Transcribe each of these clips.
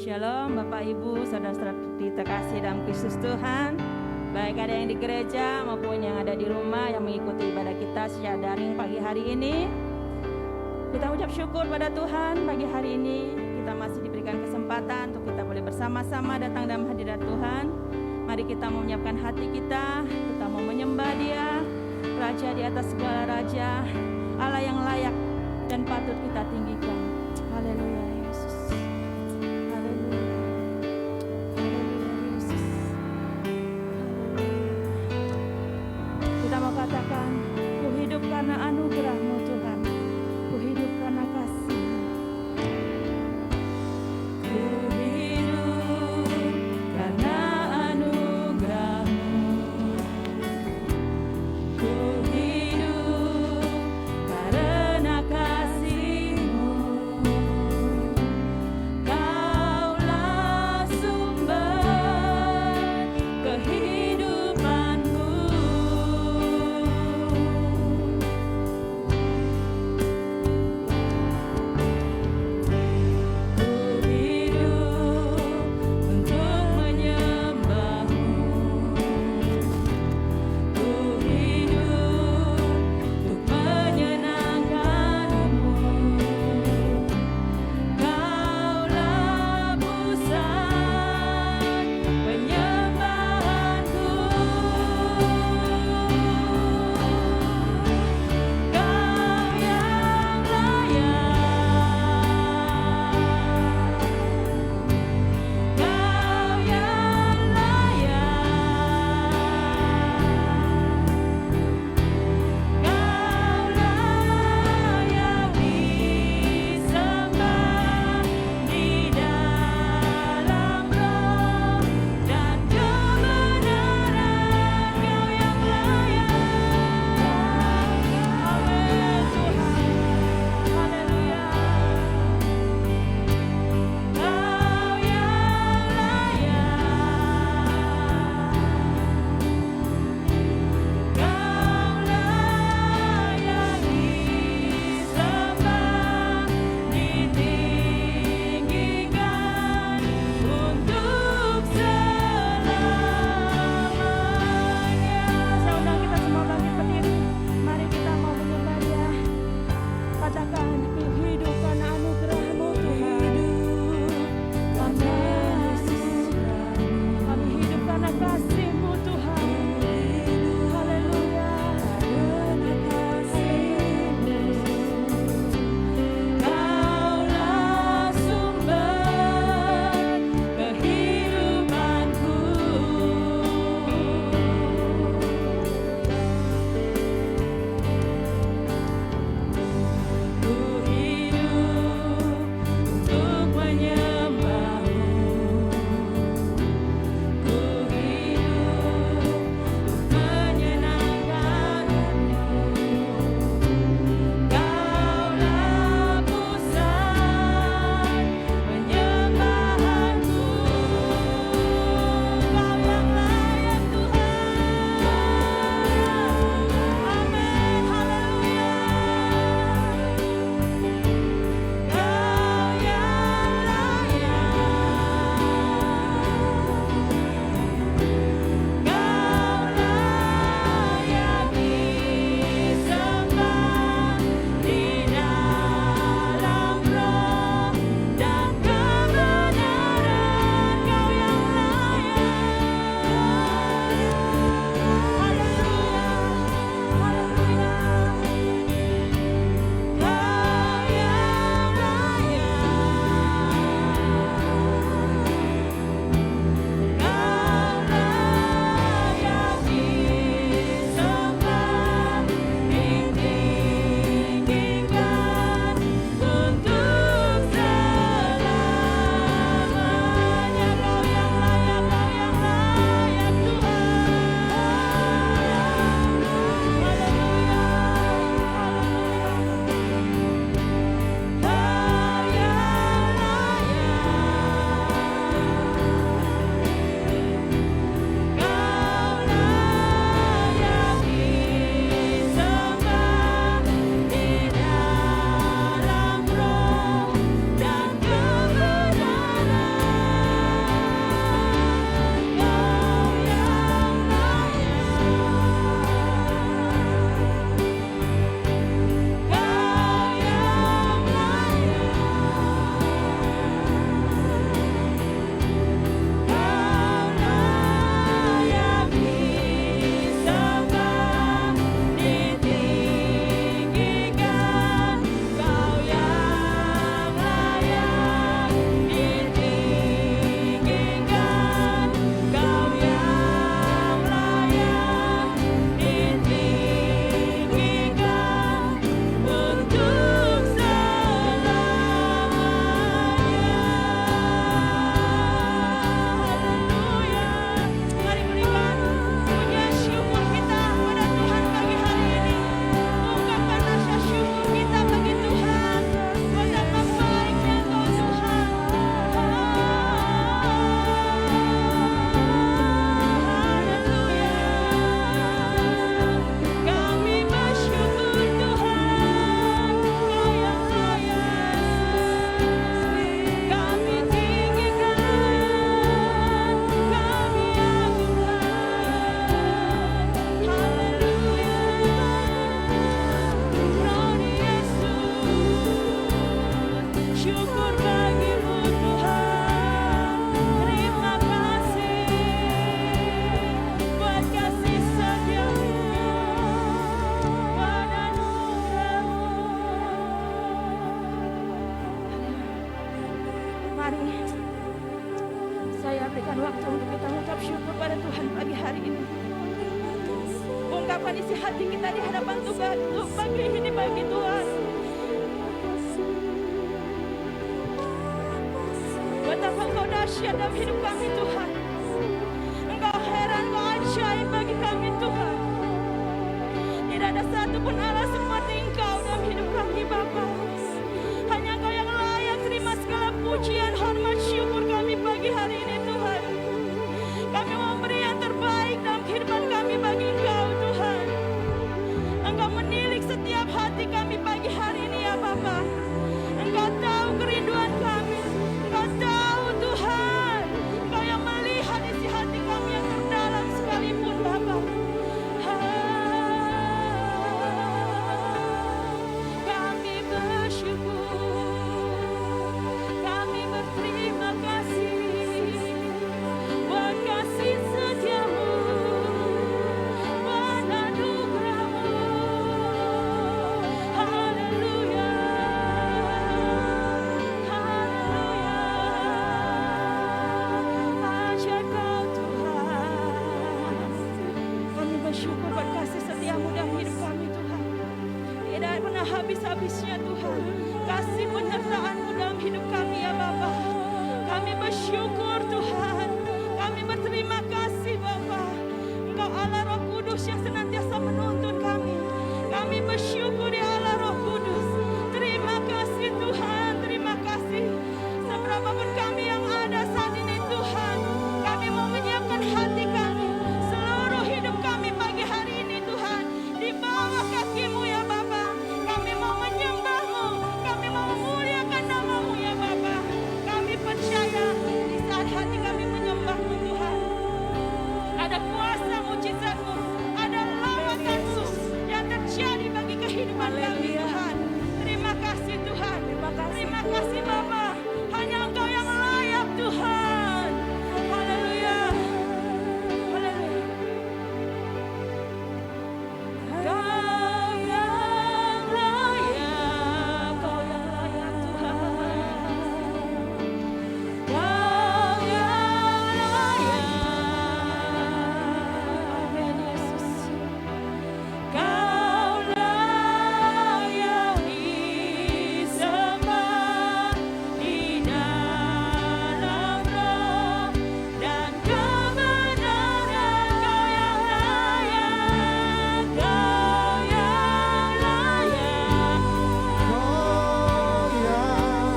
Shalom Bapak Ibu, saudara-saudara terkasih dalam Kristus Tuhan. Baik ada yang di gereja maupun yang ada di rumah yang mengikuti ibadah kita secara daring pagi hari ini. Kita ucap syukur pada Tuhan pagi hari ini. Kita masih diberikan kesempatan untuk kita boleh bersama-sama datang dalam hadirat Tuhan. Mari kita mau menyiapkan hati kita mau menyembah Dia, Raja di atas segala raja, Allah yang layak dan patut kita tinggikan. Haleluya Yesus. Haleluya. Haleluya Yesus. Haleluya. Kita mau katakan, ku hidup karena anugerah-Mu Tuhan. Ku hidup karena kasih-Mu. Ku hidup karena anugerah-Mu. Ku hidup karena kasih-Mu. waktu untuk kita mengucap syukur pada Tuhan pagi hari ini. Ungkapkan isi hati kita di hadapan Tuhan pagi ini bagi Tuhan. Betapa Engkau dahsyat dalam hidup kami Tuhan. Engkau heran, Engkau ajaib bagi kami Tuhan. Tidak ada satupun Allah seperti Engkau dalam hidup kami Bapa. Hanya Engkau yang layak terima segala pujian, hormat, syukur kami pagi hari ini Tuhan. Kami mau beri yang terbaik dalam kehidupan kami bagi Engkau Tuhan. Engkau menilik setiap hati kami pagi hari ini ya Bapa. Engkau tahu kerinduan kami. Engkau tahu Tuhan. Engkau yang melihat isi hati kami yang terdalam sekalipun Bapa. Kami bersyukur. Kami berterima kasih. Buat kasih setiamu, buat anugerahmu. Haleluya, haleluya. Ajaib Kau Tuhan. Kami bersyukur buat kasih setiamu dalam hidup kami Tuhan. Tidak pernah habis-habisnya Tuhan. Kasih penyertaan-Mu dalam hidup kami ya Bapa. Kami bersyukur Tuhan. Kami berterima kasih Bapa. Engkau Allah Roh Kudus yang senantiasa menuntun kami. Kami bersyukur ya Allah Roh Kudus. Terima kasih Tuhan. Terima kasih. Seberapapun kami yang ada saat ini Tuhan. Kami mau menyiapkan hati kami. Seluruh hidup kami pagi hari ini Tuhan. Di bawah kaki-Mu ya Bapa. Kami mau menyembah-Mu. Kami mau memuliakan nama-Mu ya Bapa. Kami percaya di saat hati kami menyembah-Mu Tuhan. Ada kuasa mujizat-Mu. Ada lawatan-Mu yang terjadi bagi kehidupan kami Tuhan. Terima kasih Tuhan. Terima kasih Bapa. Hanya Engkau yang layak Tuhan. Haleluya. Haleluya. Kau yang layak, Kau yang layak Tuhan. Kau yang layak. Amin Yesus. Kau layak disembah di dalam roh dan kebenaran. Kau yang layak, Kau yang layak, Kau yang layak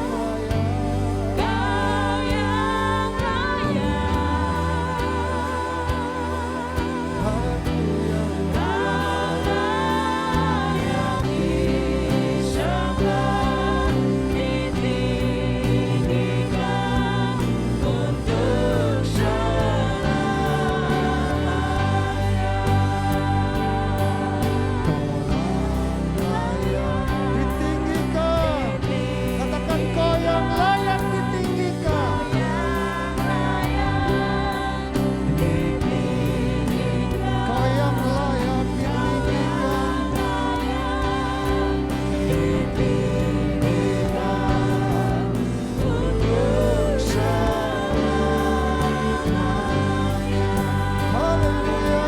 disembah, ditinggikan untuk Katakan Kau yang layak ditinggikan. Kau yang layak ditinggikan untuk selamanya. Haleluya.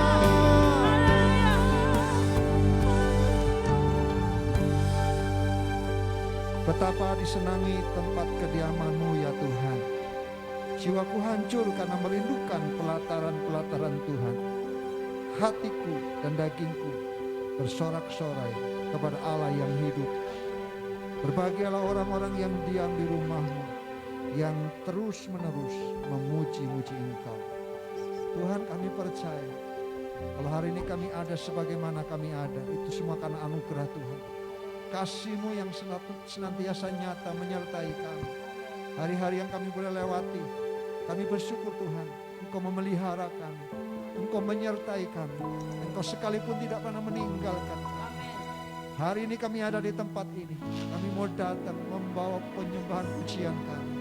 Betapa disenangi tempat kediaman-Mu ya Tuhan. Jiwaku hancur karena merindukan pelataran-pelataran Tuhan. Hatiku dan dagingku bersorak-sorai kepada Allah yang hidup. Berbahagialah orang-orang yang diam di rumah-Mu, yang terus-menerus memuji-muji Engkau. Tuhan, kami percaya kalau hari ini kami ada sebagaimana kami ada, itu semua karena anugerah Tuhan. Kasih-Mu yang senantiasa nyata menyertai kami. Hari-hari yang kami boleh lewati, kami bersyukur Tuhan, Engkau memelihara kami, Engkau menyertai kami, Engkau sekalipun tidak pernah meninggalkan kami. Hari ini kami ada di tempat ini, kami mau datang membawa penyembahan pujian kami.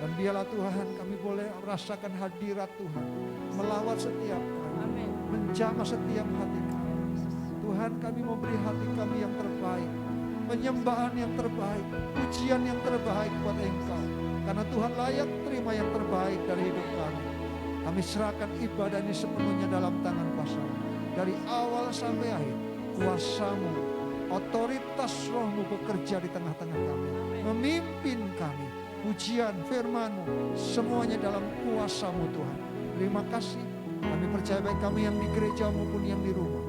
Dan biarlah Tuhan kami boleh merasakan hadirat Tuhan, melawat setiap kami, menjamah setiap hati kami. Tuhan, kami mau beri hati kami yang terbaik, penyembahan yang terbaik, pujian yang terbaik buat Engkau. Karena Tuhan layak terima yang terbaik dari hidup kami. Kami serahkan ibadah ini sepenuhnya dalam tangan kuasa-Mu. Dari awal sampai akhir, kuasa-Mu, otoritas Roh-Mu bekerja di tengah-tengah kami. Memimpin kami, pujian firman-Mu, semuanya dalam kuasa-Mu Tuhan. Terima kasih, kami percaya baik kami yang di gereja maupun yang di rumah.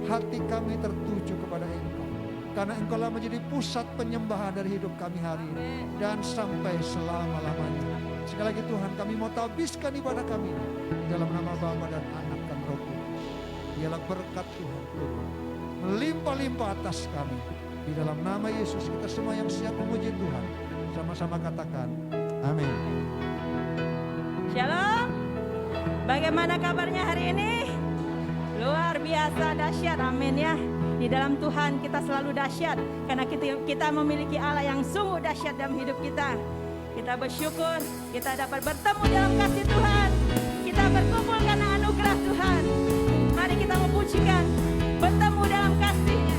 Hati kami tertuju kepada Engkau. Karena Engkaulah menjadi pusat penyembahan dari hidup kami hari ini. Dan sampai selama-lamanya. Sekali lagi Tuhan, kami mau tabiskan ibadah kami di dalam nama Bapa dan Anak dan Roh Kudus. Biarlah berkat Tuhan melimpah-limpah atas kami. Di dalam nama Yesus kita semua yang siap memuji Tuhan, sama-sama katakan amin. Shalom. Bagaimana kabarnya hari ini? Luar biasa dahsyat, amin ya. Di dalam Tuhan kita selalu dahsyat, karena kita memiliki Allah yang sungguh dahsyat dalam hidup kita. Kita bersyukur kita dapat bertemu dalam kasih Tuhan. Kita berkumpul karena anugerah Tuhan. Mari kita memujikan, bertemu dalam kasih-Nya.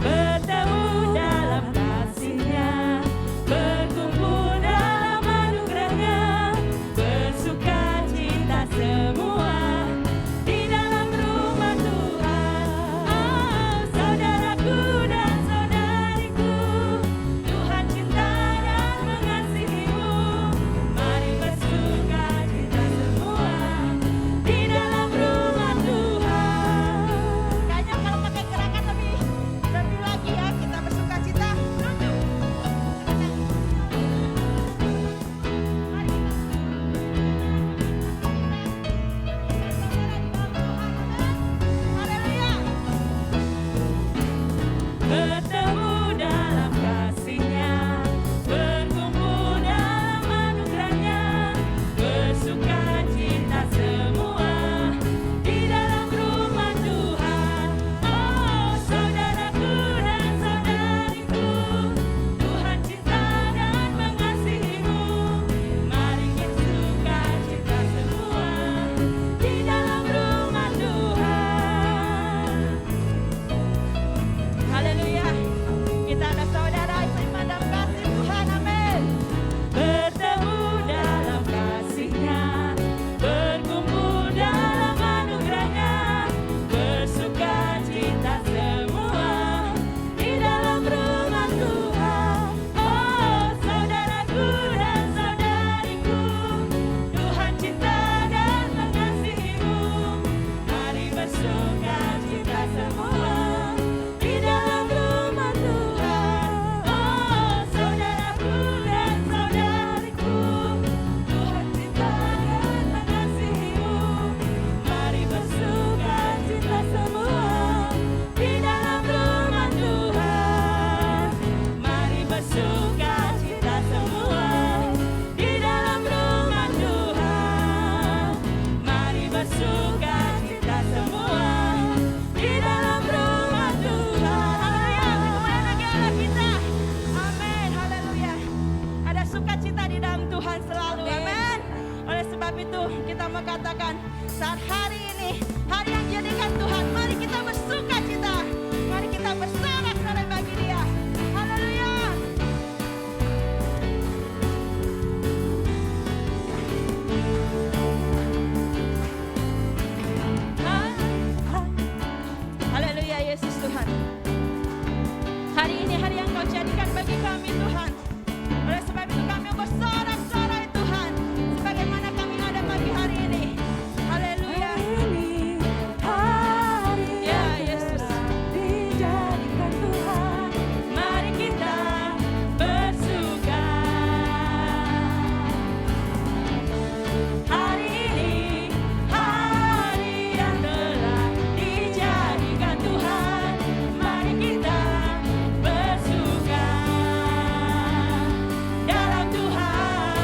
Bertemu dalam kasih-Nya, berkumpul dalam anugerah-Nya, bersuka cita semua di dalam rumah Tuhan. Oh, saudaraku dan saudariku, Tuhan cinta dan mengasihimu. Mari bersuka cita semua di dalam rumah Tuhan. Kayaknya kalau pakai gerakan lebih lagi ya, kita bersuka cita. Haleluya. Bertemu dalam kasih-Nya, berkumpul dalam anugerah-Nya, bersuka cita semua di dalam rumah Tuhan. Oh, saudaraku dan saudariku, Tuhan cinta dan mengasihimu. Mari bersuka cita semua di dalam rumah Tuhan. Haleluya. Kita ada saudara iman dalam kasih Tuhan, amin. Bertemu dalam kasih-Nya, berkumpul dalam anugerah-Nya, bersuka cita semua di dalam rumah Tuhan. Oh, saudaraku dan saudariku, Tuhan cinta dan mengasihimu. Mari bersuka cita semua di dalam rumah Tuhan. Oh, saudaraku dan saudariku, Tuhan cinta dan mengasihimu. Mari bersuka cita semua di dalam rumah Tuhan. Mari bersuka cita semua di dalam rumah Tuhan. Mari bersuka cita semua di dalam rumah Tuhan. Haleluya, kemuliaan lagi Allah kita. Amin, haleluya. Ada sukacita di dalam Tuhan selalu, amin. Oleh sebab itu kita mengatakan saat hari ini, hari yang dijadikan Tuhan, mari kita bersuka cita. Mari kita bersorak-sorai bagi Dia. Haleluya. Haleluya, Yesus Tuhan. Hari ini hari yang Kau jadikan bagi kami Tuhan. Oleh sebab itu kami bersorak-sorai Tuhan, sebagaimana kami ada pagi hari ini. Haleluya. Ya Yesus, dijadikan Tuhan. Mari kita bersuka. Hari ini hari yang telah dijadikan Tuhan. Mari kita bersuka dalam Tuhan.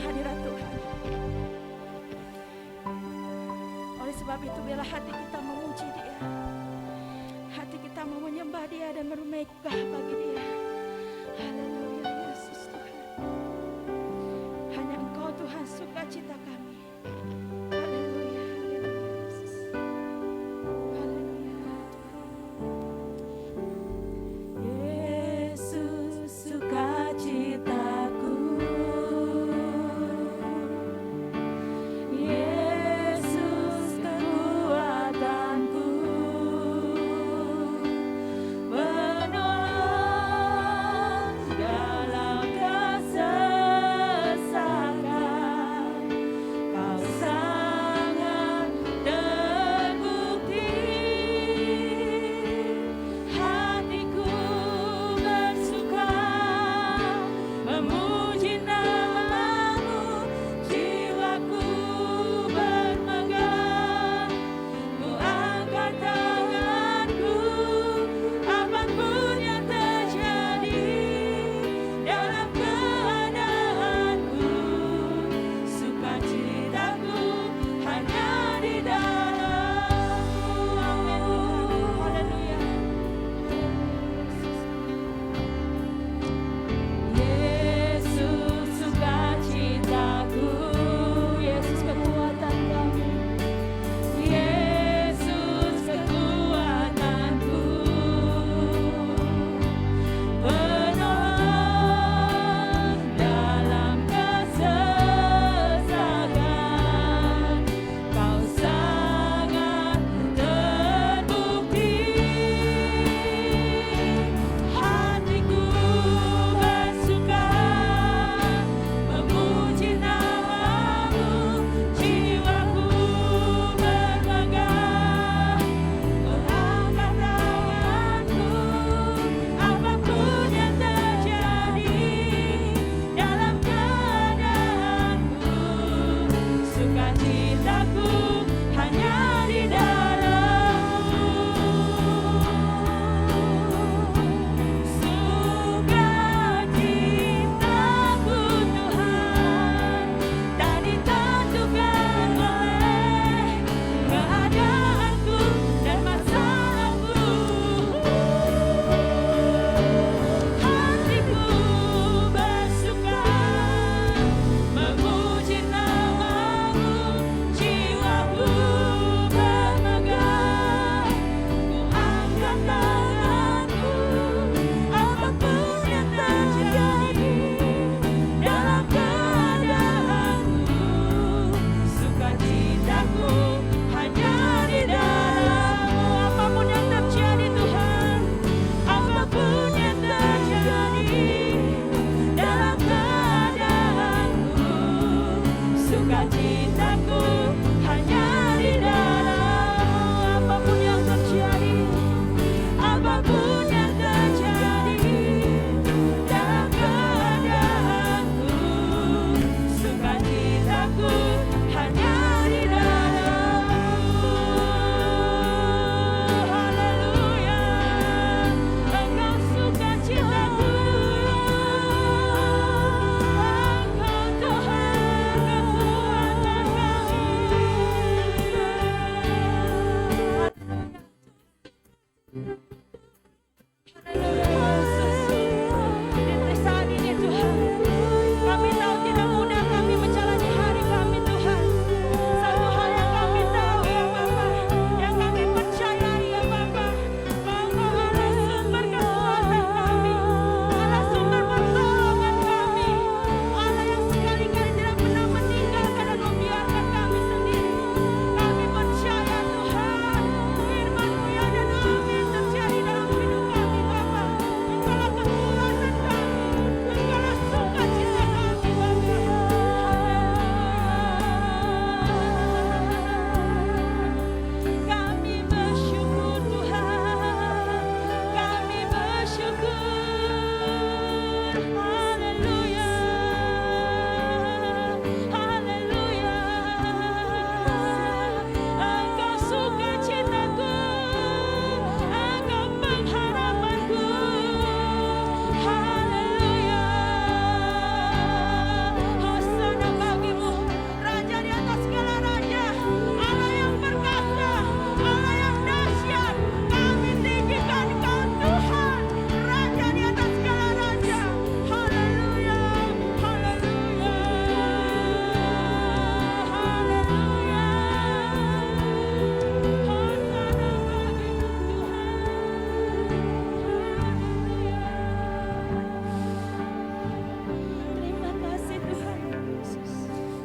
hadirat Tuhan. Oleh sebab itu bila hati kita memuji Dia, hati kita mau menyembah Dia dan bermegah bagi Dia. Haleluya Yesus Tuhan. Hanya Engkau Tuhan sukacita kami. Haleluya, haleluya Yesus. Haleluya. Yesus sukacitaku. Yesus kekuatanku. Penolong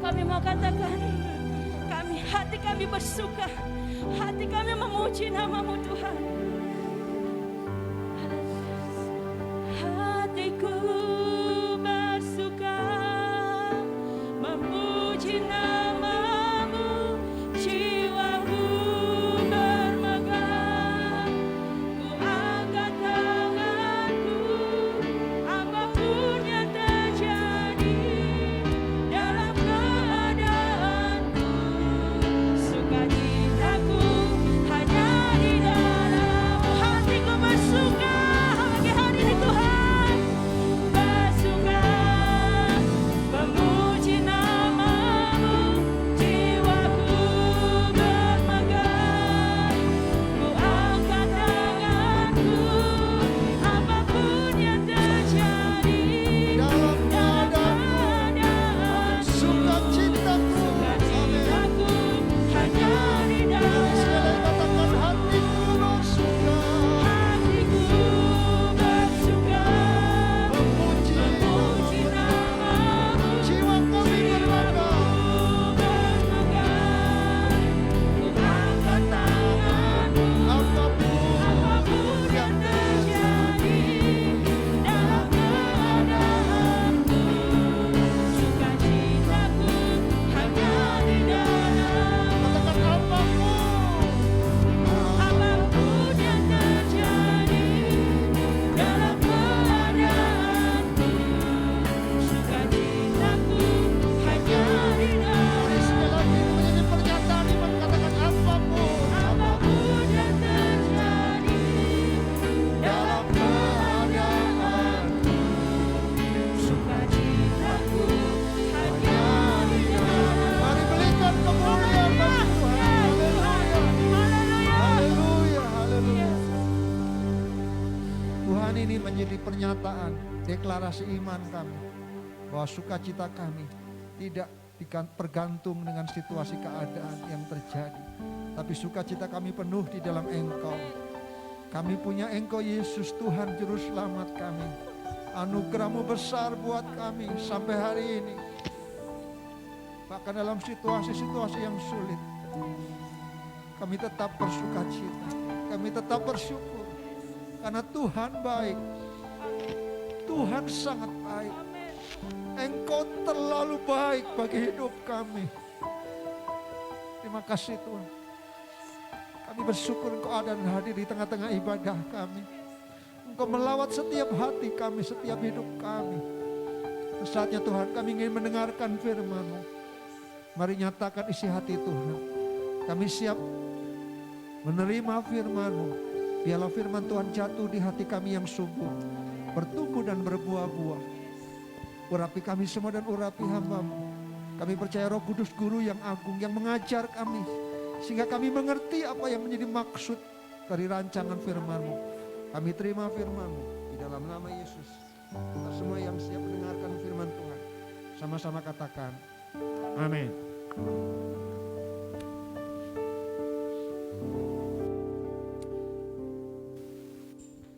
Kami mau katakan, hati kami bersuka, hati kami memuji nama-Mu Tuhan. Hatiku bersuka memuji nama-Mu, jiwaku bermegah, ku angkat tanganku, apapun yang terjadi dalam keadaanku, sukacitaku hanya di dalam-Mu. Hatiku bersuka pagi hari ini Tuhan, bersuka memuji nama-Mu, jiwaku bermegah, ku angkat tanganku, apapun yang terjadi Dalam keadaanku, sukacitaku. sukacitaku hanya di Sekali dalam katakan hatiku bersuka hatiku bersuka memuji memuji nama-Mu, jiwa kami bermegah. bermegah, ku angkat tanganku, apapun yang terjadi dalam keadaanku, sukacitaku hanya di dalam Katakan apapun apapun yang terjadi dalam keadaanku, sukacitaku hanya di dalam sekali lagi menjadi pernyataan iman. Katakan apapun apapun yang terjadi dalam keadaanku, sukacitaku hanya di dalam. Mari berikan kemuliaan bagi Tuhan. Haleluya. Haleluya, haleluya. Tuhan, ini menjadi pernyataan deklarasi iman kami bahwa sukacita kami tidak bergantung dengan situasi keadaan yang terjadi, tapi sukacita kami penuh di dalam Engkau. Kami punya Engkau Yesus Tuhan Juru Selamat kami. Anugerah-Mu besar buat kami sampai hari ini. Bahkan dalam situasi-situasi yang sulit, kami tetap bersukacita, kami tetap bersyukur. Karena Tuhan baik, Tuhan sangat baik. Engkau terlalu baik bagi hidup kami. Terima kasih Tuhan. Kami bersyukur Engkau ada dan hadir di tengah-tengah ibadah kami. Engkau melawat setiap hati kami, setiap hidup kami. Saatnya Tuhan kami ingin mendengarkan firman-Mu. Mari nyatakan isi hati Tuhan. Kami siap menerima firman-Mu. Biarlah firman Tuhan jatuh di hati kami yang subur, bertumbuh dan berbuah-buah. Urapi kami semua dan urapi hamba-Mu. Kami percaya Roh Kudus Guru yang agung yang mengajar kami, sehingga kami mengerti apa yang menjadi maksud dari rancangan firman-Mu. Kami terima firman-Mu di dalam nama Yesus. Kita semua yang siap mendengarkan firman Tuhan, sama-sama katakan amin.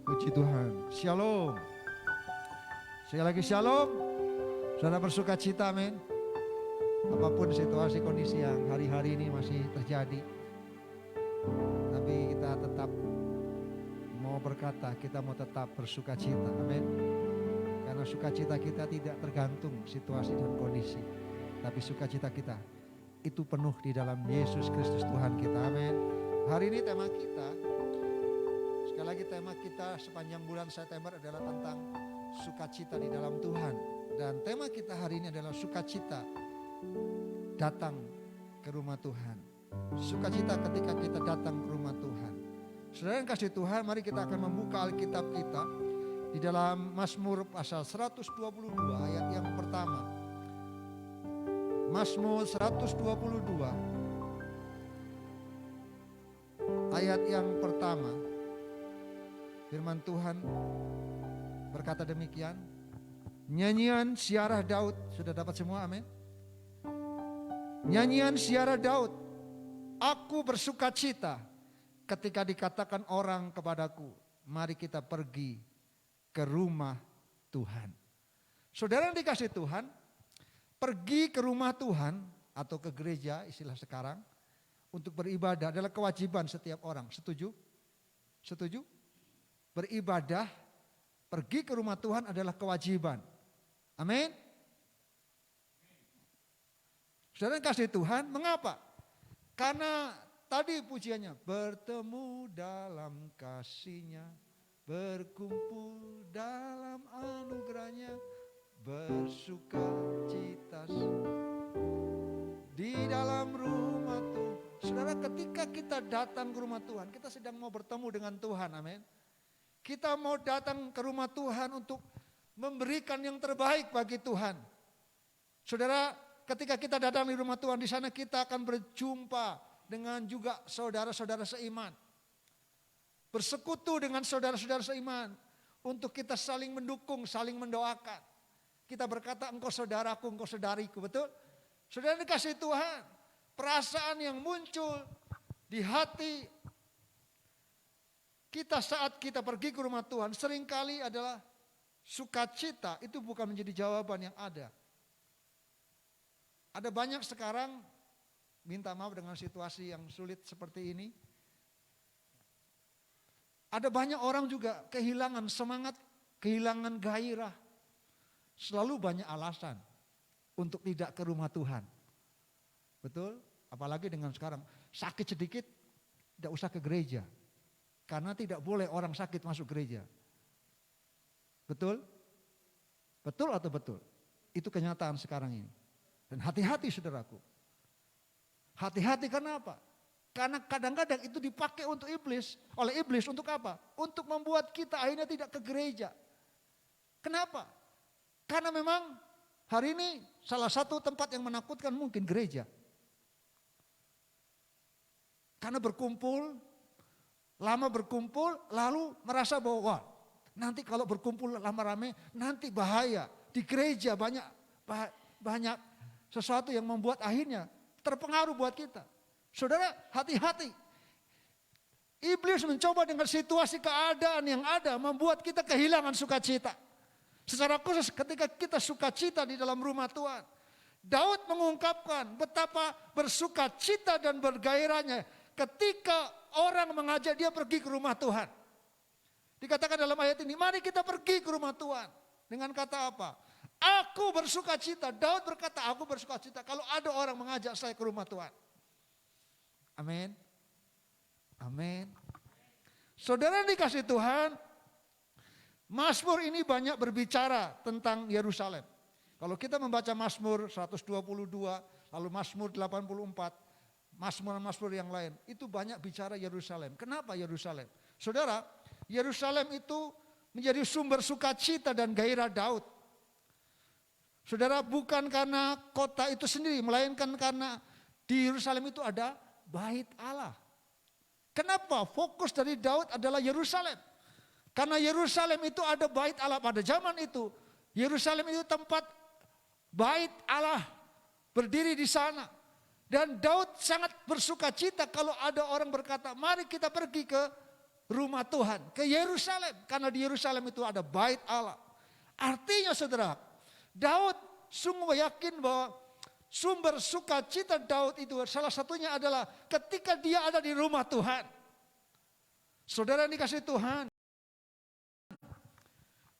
Puji Tuhan. Shalom. Sekali lagi shalom. Saudara bersuka cita, amin. Apapun situasi kondisi yang hari-hari ini masih terjadi, tapi kita tetap mau berkata, kita mau tetap bersuka cita, amin. Karena sukacita kita tidak tergantung situasi dan kondisi, tapi sukacita kita itu penuh di dalam Yesus Kristus Tuhan kita, amin. Hari ini tema kita, sekali lagi tema kita sepanjang bulan September adalah tentang sukacita di dalam Tuhan. Dan tema kita hari ini adalah sukacita datang ke rumah Tuhan. Sukacita ketika kita datang ke rumah Tuhan. Saudara yang kasih Tuhan, mari kita akan membuka Alkitab kita di dalam Mazmur pasal 122 ayat yang pertama. Mazmur 122 ayat yang pertama. Firman Tuhan berkata demikian. Nyanyian siarah Daud, sudah dapat semua, amin. Nyanyian siarah Daud, aku bersuka cita ketika dikatakan orang kepadaku, mari kita pergi ke rumah Tuhan. Saudara yang dikasih Tuhan, pergi ke rumah Tuhan atau ke gereja istilah sekarang untuk beribadah adalah kewajiban setiap orang. Setuju? Setuju? Beribadah, pergi ke rumah Tuhan adalah kewajiban. Amin. Saudara kasih Tuhan, mengapa? Karena tadi pujiannya, bertemu dalam kasih-Nya, berkumpul dalam anugerah-Nya, bersuka cita di dalam rumah Tuhan. Saudara, ketika kita datang ke rumah Tuhan, kita sedang mau bertemu dengan Tuhan, amin. Kita mau datang ke rumah Tuhan untuk memberikan yang terbaik bagi Tuhan. Saudara, ketika kita datang di rumah Tuhan, di sana kita akan berjumpa dengan juga saudara-saudara seiman. Bersekutu dengan saudara-saudara seiman untuk kita saling mendukung, saling mendoakan. Kita berkata, engkau saudaraku, engkau saudariku, betul? Saudara dikasih Tuhan, perasaan yang muncul di hati kita saat kita pergi ke rumah Tuhan seringkali adalah sukacita. Itu bukan menjadi jawaban yang ada. Ada banyak sekarang, minta maaf dengan situasi yang sulit seperti ini. Ada banyak orang juga kehilangan semangat, kehilangan gairah. Selalu banyak alasan untuk tidak ke rumah Tuhan. Betul? Apalagi dengan sekarang sakit sedikit tidak usah ke gereja. Karena tidak boleh orang sakit masuk gereja. Betul? Betul atau betul? Itu kenyataan sekarang ini. Dan hati-hati saudaraku. Hati-hati karena apa? Karena kadang-kadang itu dipakai untuk iblis. Oleh iblis untuk apa? Untuk membuat kita akhirnya tidak ke gereja. Kenapa? Karena memang hari ini salah satu tempat yang menakutkan mungkin gereja. Karena berkumpul, lama berkumpul, lalu merasa bahwa wah, nanti kalau berkumpul lama-rame nanti bahaya. Di gereja banyak sesuatu yang membuat akhirnya terpengaruh buat kita. Saudara, hati-hati. Iblis mencoba dengan situasi keadaan yang ada membuat kita kehilangan sukacita. Secara khusus ketika kita sukacita di dalam rumah Tuhan. Daud mengungkapkan betapa bersukacita dan bergairahnya ketika orang mengajak dia pergi ke rumah Tuhan. Dikatakan dalam ayat ini, mari kita pergi ke rumah Tuhan. Dengan kata apa? Aku bersukacita. Daud berkata, aku bersukacita kalau ada orang mengajak saya ke rumah Tuhan. Amin. Amin. Saudara dikasih Tuhan, Mazmur ini banyak berbicara tentang Yerusalem. Kalau kita membaca Mazmur 122, lalu Mazmur 84, Mazmur-Mazmur yang lain, itu banyak bicara Yerusalem. Kenapa Yerusalem? Saudara, Yerusalem itu menjadi sumber sukacita dan gairah Daud. Saudara, bukan karena kota itu sendiri, melainkan karena di Yerusalem itu ada bait Allah. Kenapa? Fokus dari Daud adalah Yerusalem. Karena Yerusalem itu ada bait Allah pada zaman itu. Yerusalem itu tempat bait Allah berdiri di sana. Dan Daud sangat bersukacita kalau ada orang berkata, mari kita pergi ke rumah Tuhan, ke Yerusalem. Karena di Yerusalem itu ada bait Allah. Artinya saudara, Daud sungguh yakin bahwa sumber sukacita Daud itu salah satunya adalah ketika dia ada di rumah Tuhan. Saudara yang dikasih Tuhan,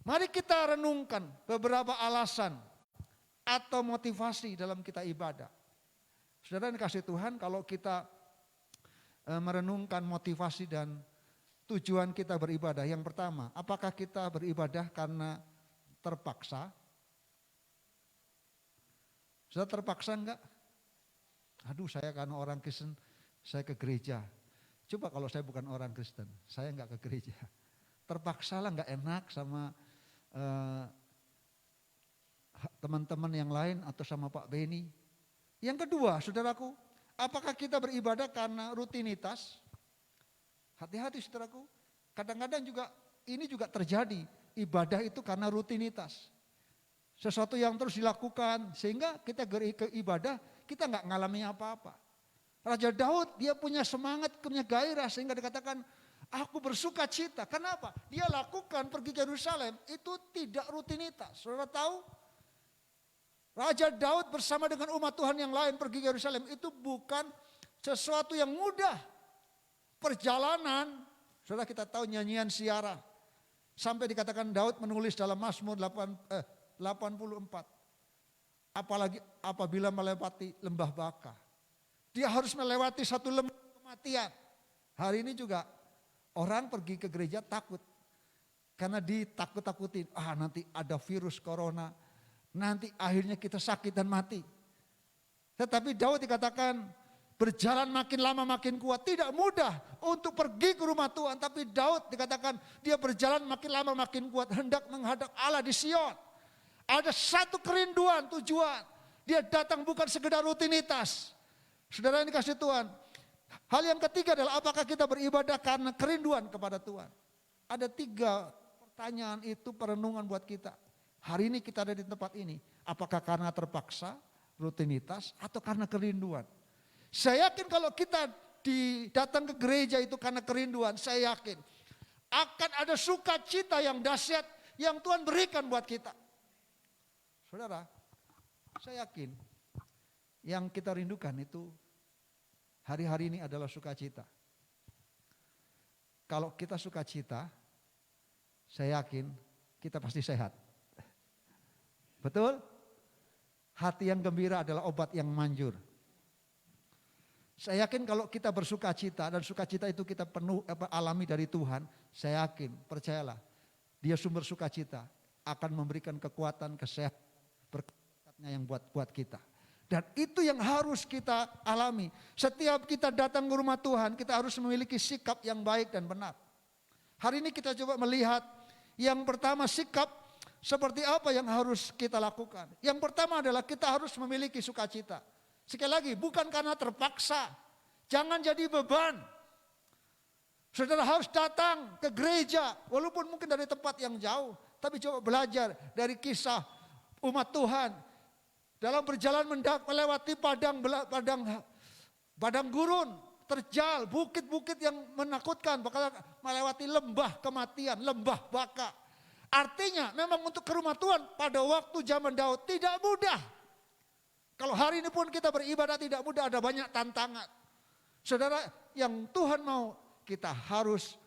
mari kita renungkan beberapa alasan atau motivasi dalam kita ibadah. Saudara yang dikasih Tuhan, kalau kita merenungkan motivasi dan tujuan kita beribadah. Yang pertama, apakah kita beribadah karena terpaksa? Sudah terpaksa enggak? Aduh, saya karena orang Kristen, saya ke gereja. Coba kalau saya bukan orang Kristen, saya enggak ke gereja. Terpaksa lah, enggak enak sama teman-teman yang lain atau sama Pak Beni. Yang kedua, saudaraku, apakah kita beribadah karena rutinitas? Hati-hati saudaraku, kadang-kadang juga ini juga terjadi, ibadah itu karena rutinitas. Sesuatu yang terus dilakukan sehingga kita ke ibadah kita nggak ngalami apa-apa. Raja Daud dia punya semangat, punya gairah sehingga dikatakan aku bersuka cita. Kenapa? Dia lakukan pergi ke Yerusalem itu tidak rutinitas. Saudara tahu Raja Daud bersama dengan umat Tuhan yang lain pergi ke Yerusalem itu bukan sesuatu yang mudah. Perjalanan, saudara kita tahu nyanyian Siara. Sampai dikatakan Daud menulis dalam Mazmur 84. Apalagi apabila melewati lembah Baka. Dia harus melewati satu lembah kematian. Hari ini juga orang pergi ke gereja takut. Karena ditakut-takutin, nanti ada virus corona, nanti akhirnya kita sakit dan mati. Tetapi Daud dikatakan berjalan makin lama makin kuat, tidak mudah untuk pergi ke rumah Tuhan. Tapi Daud dikatakan dia berjalan makin lama makin kuat, hendak menghadap Allah di Sion. Ada satu kerinduan, tujuan. Dia datang bukan sekedar rutinitas. Saudara yang dikasih Tuhan. Hal yang ketiga adalah apakah kita beribadah karena kerinduan kepada Tuhan. Ada 3 pertanyaan itu perenungan buat kita. Hari ini kita ada di tempat ini. Apakah karena terpaksa, rutinitas, atau karena kerinduan? Saya yakin kalau kita datang ke gereja itu karena kerinduan, saya yakin akan ada sukacita yang dahsyat yang Tuhan berikan buat kita. Saudara, saya yakin yang kita rindukan itu hari-hari ini adalah sukacita. Kalau kita sukacita, saya yakin kita pasti sehat. Betul? Hati yang gembira adalah obat yang manjur. Saya yakin kalau kita bersukacita dan sukacita itu kita alami dari Tuhan, saya yakin, percayalah, Dia sumber sukacita akan memberikan kekuatan, kesehatan, berkatnya yang buat kita. Dan itu yang harus kita alami. Setiap kita datang ke rumah Tuhan, kita harus memiliki sikap yang baik dan benar. Hari ini kita coba melihat yang pertama sikap seperti apa yang harus kita lakukan. Yang pertama adalah kita harus memiliki sukacita. Sekali lagi, bukan karena terpaksa. Jangan jadi beban. Saudara harus datang ke gereja, walaupun mungkin dari tempat yang jauh. Tapi coba belajar dari kisah umat Tuhan. Dalam perjalanan melewati padang gurun, terjal, bukit-bukit yang menakutkan. Bahkan melewati lembah kematian, lembah Baka. Artinya memang untuk ke rumah Tuhan pada waktu zaman Daud tidak mudah. Kalau hari ini pun kita beribadah tidak mudah, ada banyak tantangan. Saudara, yang Tuhan mau kita harus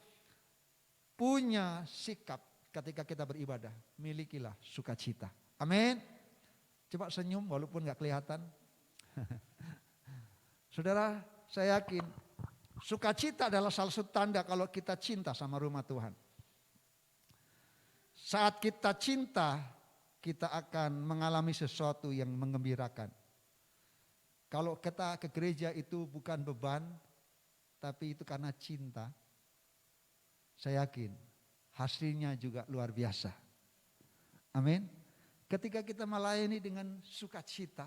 punya sikap ketika kita beribadah. Milikilah sukacita. Amin. Coba senyum walaupun gak kelihatan. Saudara, saya yakin sukacita adalah salah satu tanda kalau kita cinta sama rumah Tuhan. Saat kita cinta, kita akan mengalami sesuatu yang menggembirakan. Kalau kita ke gereja itu bukan beban, tapi itu karena cinta. Saya yakin hasilnya juga luar biasa. Amin. Ketika kita melayani dengan sukacita,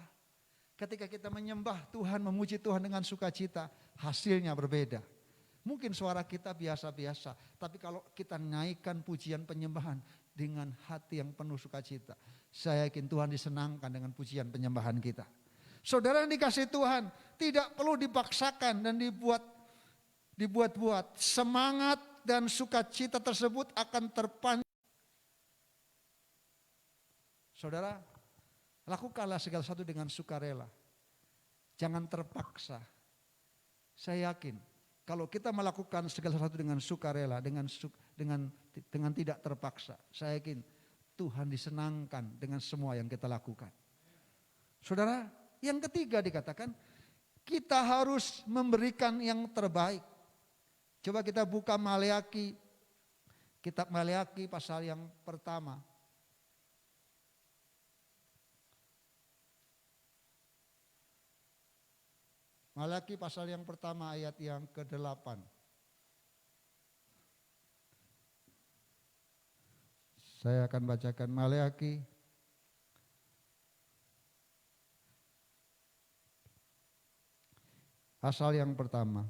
ketika kita menyembah Tuhan, memuji Tuhan dengan sukacita, hasilnya berbeda. Mungkin suara kita biasa-biasa, tapi kalau kita naikkan pujian penyembahan dengan hati yang penuh sukacita, saya yakin Tuhan disenangkan dengan pujian penyembahan kita. Saudara yang dikasihi Tuhan, tidak perlu dipaksakan dan dibuat-buat. Semangat dan sukacita tersebut akan terpancar. Saudara, lakukanlah segala sesuatu dengan sukarela. Jangan terpaksa. Saya yakin kalau kita melakukan segala sesuatu dengan sukarela, dengan tidak terpaksa, saya yakin Tuhan disenangkan dengan semua yang kita lakukan. Saudara, yang ketiga dikatakan kita harus memberikan yang terbaik. Coba kita buka Maleaki, kitab Maleaki pasal yang pertama. Maleaki pasal yang pertama ayat yang ke-8. Saya akan bacakan Maleaki pasal yang pertama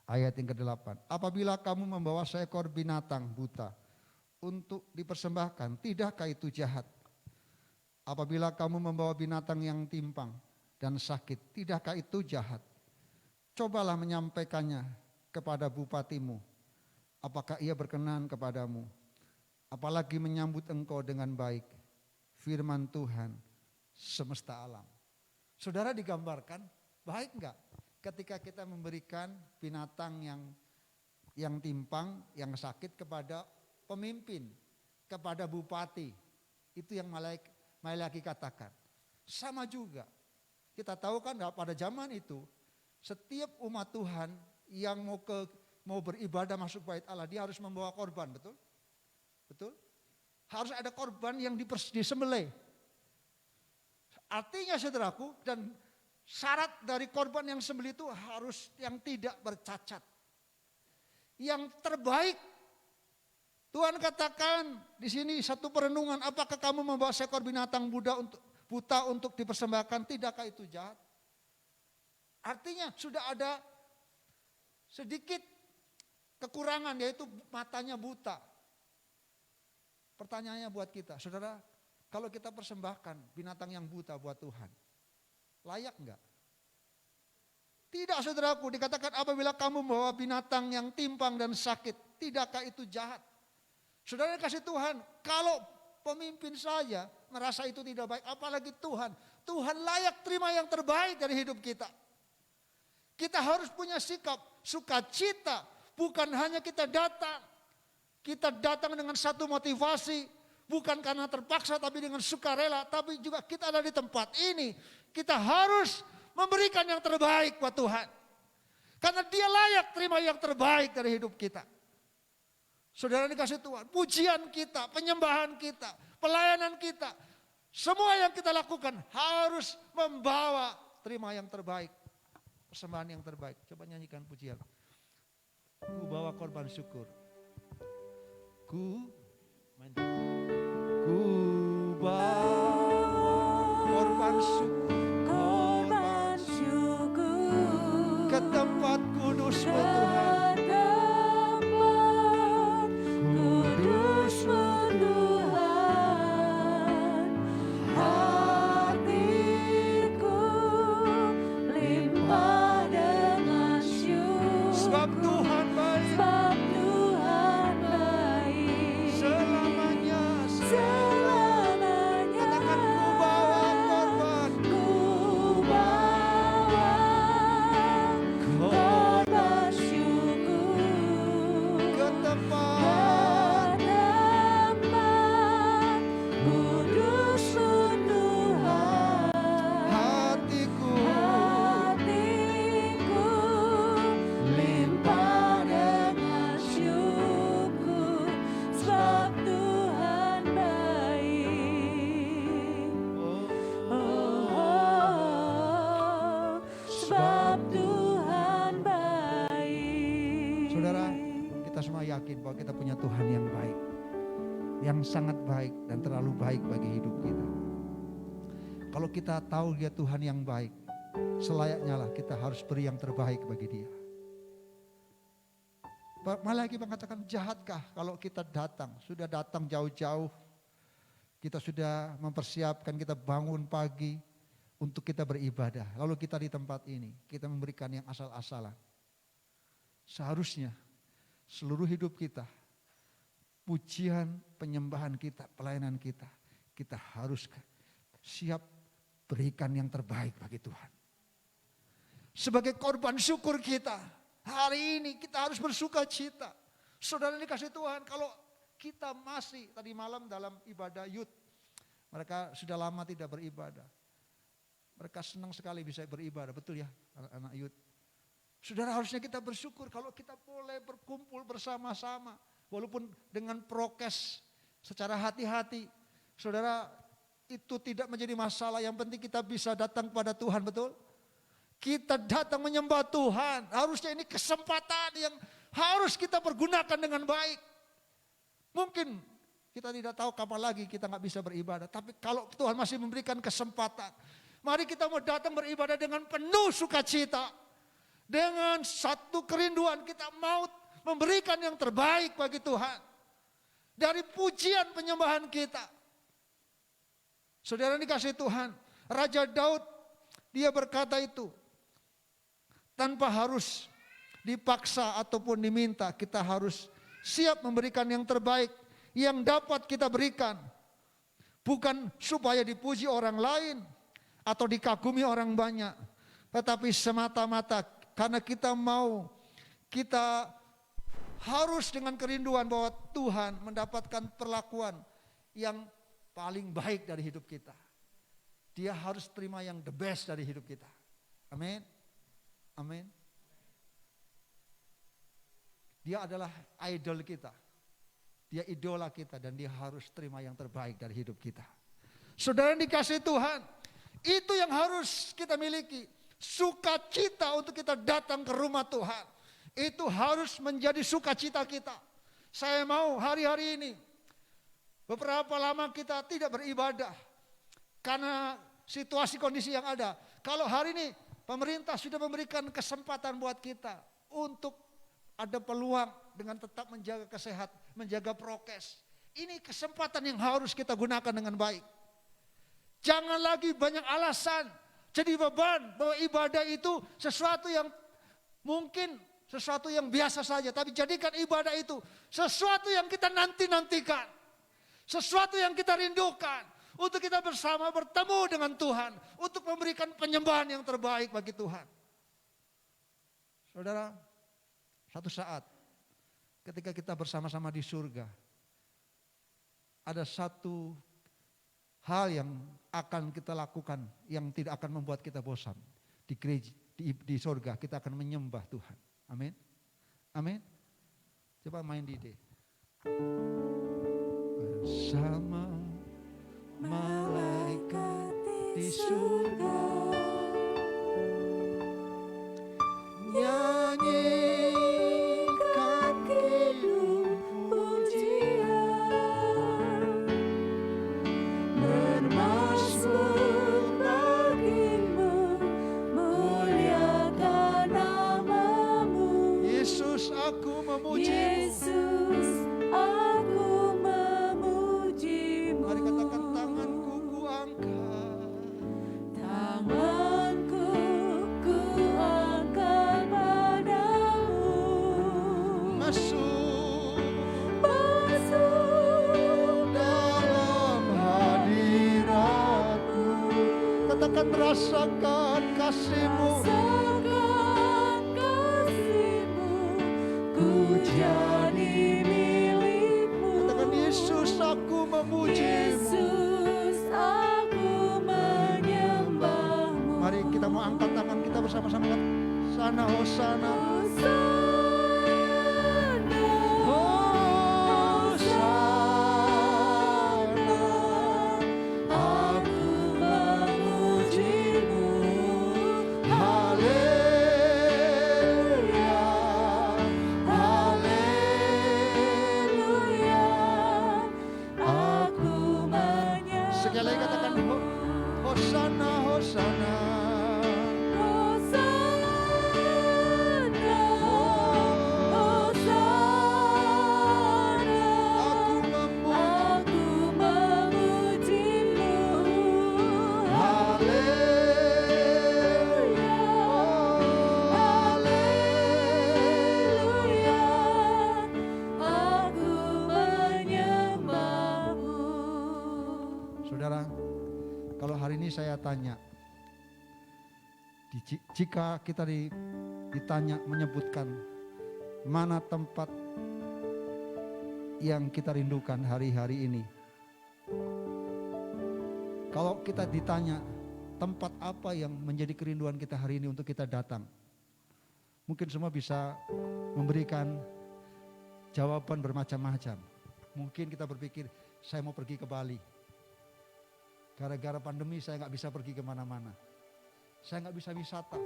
ayat yang ke-8. Apabila kamu membawa seekor binatang buta untuk dipersembahkan, tidakkah itu jahat? Apabila kamu membawa binatang yang timpang dan sakit, tidakkah itu jahat? Cobalah menyampaikannya kepada bupatimu. Apakah ia berkenan kepadamu? Apalagi menyambut engkau dengan baik. Firman Tuhan, semesta alam. Saudara, digambarkan baik enggak ketika kita memberikan binatang yang timpang, yang sakit kepada pemimpin, kepada bupati. Itu yang Malaki katakan. Sama juga, kita tahu kan pada zaman itu, setiap umat Tuhan yang mau beribadah masuk bait Allah, dia harus membawa korban, betul? Betul? Harus ada korban yang disembelih. Artinya saudaraku, dan syarat dari korban yang sembelih itu harus yang tidak bercacat. Yang terbaik. Tuhan katakan di sini satu perenungan, apakah kamu membawa seekor binatang buta untuk dipersembahkan? Tidakkah itu jahat? Artinya sudah ada sedikit kekurangan, yaitu matanya buta. Pertanyaannya buat kita, saudara, kalau kita persembahkan binatang yang buta buat Tuhan, layak enggak? Tidak, saudaraku, dikatakan apabila kamu membawa binatang yang timpang dan sakit, tidakkah itu jahat? Saudara kasih Tuhan, kalau pemimpin saja merasa itu tidak baik, apalagi Tuhan. Tuhan layak terima yang terbaik dari hidup kita. Kita harus punya sikap sukacita, bukan hanya kita datang. Kita datang dengan satu motivasi, bukan karena terpaksa tapi dengan sukarela, tapi juga kita ada di tempat ini. Kita harus memberikan yang terbaik buat Tuhan. Karena Dia layak terima yang terbaik dari hidup kita. Saudara dikasih Tuhan, pujian kita, penyembahan kita, pelayanan kita, semua yang kita lakukan harus membawa terima yang terbaik. Persembahan yang terbaik. Coba nyanyikan pujian. Ku bawa korban syukur. Ku bawa korban syukur ke tempat kudus-Mu Tuhan. Kudus-Mu Tuhan, hatiku limpah dengan syukur. Sebab Tuhan baik. Yakin bahwa kita punya Tuhan yang baik, yang sangat baik dan terlalu baik bagi hidup kita. Kalau kita tahu Dia Tuhan yang baik, selayaknya lah kita harus beri yang terbaik bagi Dia. Malaki mengatakan, jahatkah kalau kita sudah datang jauh-jauh, kita sudah mempersiapkan, kita bangun pagi untuk kita beribadah, lalu kita di tempat ini, kita memberikan yang asal-asalan. Seharusnya seluruh hidup kita, pujian, penyembahan kita, pelayanan kita, kita harus siap berikan yang terbaik bagi Tuhan. Sebagai korban syukur kita, hari ini kita harus bersuka cita. Saudara dikasih Tuhan, kalau kita masih tadi malam dalam ibadah youth, mereka sudah lama tidak beribadah. Mereka senang sekali bisa beribadah, betul ya anak-anak youth. Saudara, harusnya kita bersyukur kalau kita boleh berkumpul bersama-sama. Walaupun dengan prokes secara hati-hati. Saudara, itu tidak menjadi masalah. Yang penting kita bisa datang kepada Tuhan, betul? Kita datang menyembah Tuhan. Harusnya ini kesempatan yang harus kita pergunakan dengan baik. Mungkin kita tidak tahu kapan lagi kita nggak bisa beribadah. Tapi kalau Tuhan masih memberikan kesempatan, mari kita mau datang beribadah dengan penuh sukacita. Dengan satu kerinduan kita mau memberikan yang terbaik bagi Tuhan. Dari pujian penyembahan kita. Saudara dikasih Tuhan, Raja Daud dia berkata itu. Tanpa harus dipaksa ataupun diminta, kita harus siap memberikan yang terbaik yang dapat kita berikan. Bukan supaya dipuji orang lain, atau dikagumi orang banyak. Tetapi semata-mata karena kita harus dengan kerinduan bahwa Tuhan mendapatkan perlakuan yang paling baik dari hidup kita. Dia harus terima yang the best dari hidup kita. Amin. Amin. Dia adalah idol kita. Dia idola kita dan dia harus terima yang terbaik dari hidup kita. Saudara yang dikasihi Tuhan, itu yang harus kita miliki. Sukacita untuk kita datang ke rumah Tuhan. Itu harus menjadi sukacita kita. Saya mau hari-hari ini, beberapa lama kita tidak beribadah. Karena situasi kondisi yang ada. Kalau hari ini pemerintah sudah memberikan kesempatan buat kita untuk ada peluang dengan tetap menjaga kesehatan, menjaga prokes. Ini kesempatan yang harus kita gunakan dengan baik. Jangan lagi banyak alasan, jadi beban bahwa ibadah itu sesuatu yang mungkin sesuatu yang biasa saja. Tapi jadikan ibadah itu sesuatu yang kita nanti-nantikan. Sesuatu yang kita rindukan. Untuk kita bersama bertemu dengan Tuhan. Untuk memberikan penyembahan yang terbaik bagi Tuhan. Saudara, satu saat ketika kita bersama-sama di surga, ada satu hal yang akan kita lakukan yang tidak akan membuat kita bosan. Di gereja, di surga kita akan menyembah Tuhan. Amin. Amin. Coba main di D. Bersama malaikat di surga, nyanyikan kidung pujian, bermasmur bagimu, muliakan namamu. Yesus, aku memujimu. Yesus, aku memujimu. Mari katakan, tanganku ku angkat. Tanganku ku angkat padamu. Masuk dalam hadiratku. Katakan, rasakan kasih-Mu. Ku jadi milik-Mu. Katakan, Yesus, aku memuji-Mu. Yesus, aku menyembah-Mu. Mari kita mau angkat tangan kita bersama-sama. Sana, hosana. Saya tanya, jika kita ditanya menyebutkan mana tempat yang kita rindukan hari-hari ini. Kalau kita ditanya tempat apa yang menjadi kerinduan kita hari ini untuk kita datang. Mungkin semua bisa memberikan jawaban bermacam-macam. Mungkin kita berpikir, saya mau pergi ke Bali. Gara-gara pandemi saya nggak bisa pergi kemana-mana. Saya nggak bisa wisata.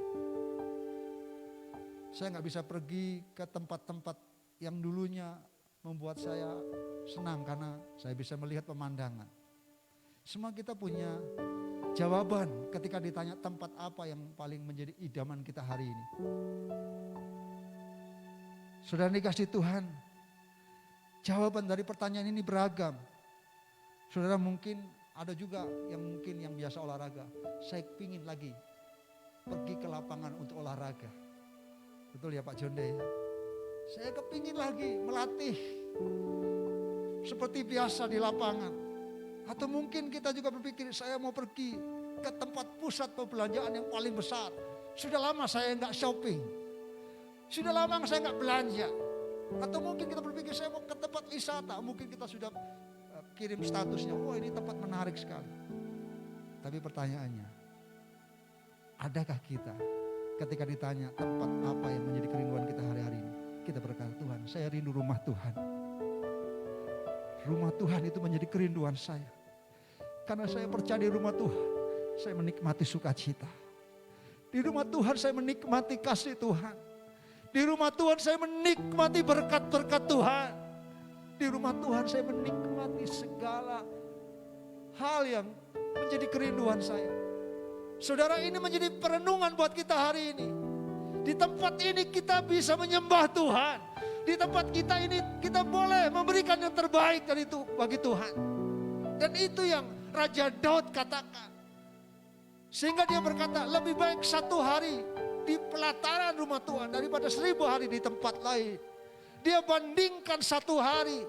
Saya nggak bisa pergi ke tempat-tempat yang dulunya membuat saya senang karena saya bisa melihat pemandangan. Semua kita punya jawaban ketika ditanya tempat apa yang paling menjadi idaman kita hari ini. Saudara dikasihi Tuhan, jawaban dari pertanyaan ini beragam. Saudara mungkin ada juga yang biasa olahraga. Saya pingin lagi pergi ke lapangan untuk olahraga. Betul ya Pak Jonde? Saya kepingin lagi melatih seperti biasa di lapangan. Atau mungkin kita juga berpikir, saya mau pergi ke tempat pusat perbelanjaan yang paling besar. Sudah lama saya nggak shopping. Sudah lama saya nggak belanja. Atau mungkin kita berpikir saya mau ke tempat wisata. Mungkin kita sudah kirim statusnya. Oh, ini tempat menarik sekali. Tapi pertanyaannya, adakah kita ketika ditanya tempat apa yang menjadi kerinduan kita hari-hari ini? Kita berkata, Tuhan, saya rindu rumah Tuhan. Rumah Tuhan itu menjadi kerinduan saya. Karena saya percaya di rumah Tuhan, saya menikmati sukacita. Di rumah Tuhan saya menikmati kasih Tuhan. Di rumah Tuhan saya menikmati berkat-berkat Tuhan. Di rumah Tuhan saya menikmati segala hal yang menjadi kerinduan saya. Saudara, ini menjadi perenungan buat kita hari ini. Di tempat ini kita bisa menyembah Tuhan. Di tempat kita ini kita boleh memberikan yang terbaik dari itu bagi Tuhan. Dan itu yang Raja Daud katakan. Sehingga dia berkata, lebih baik 1 hari di pelataran rumah Tuhan daripada 1000 hari di tempat lain. Dia bandingkan 1 hari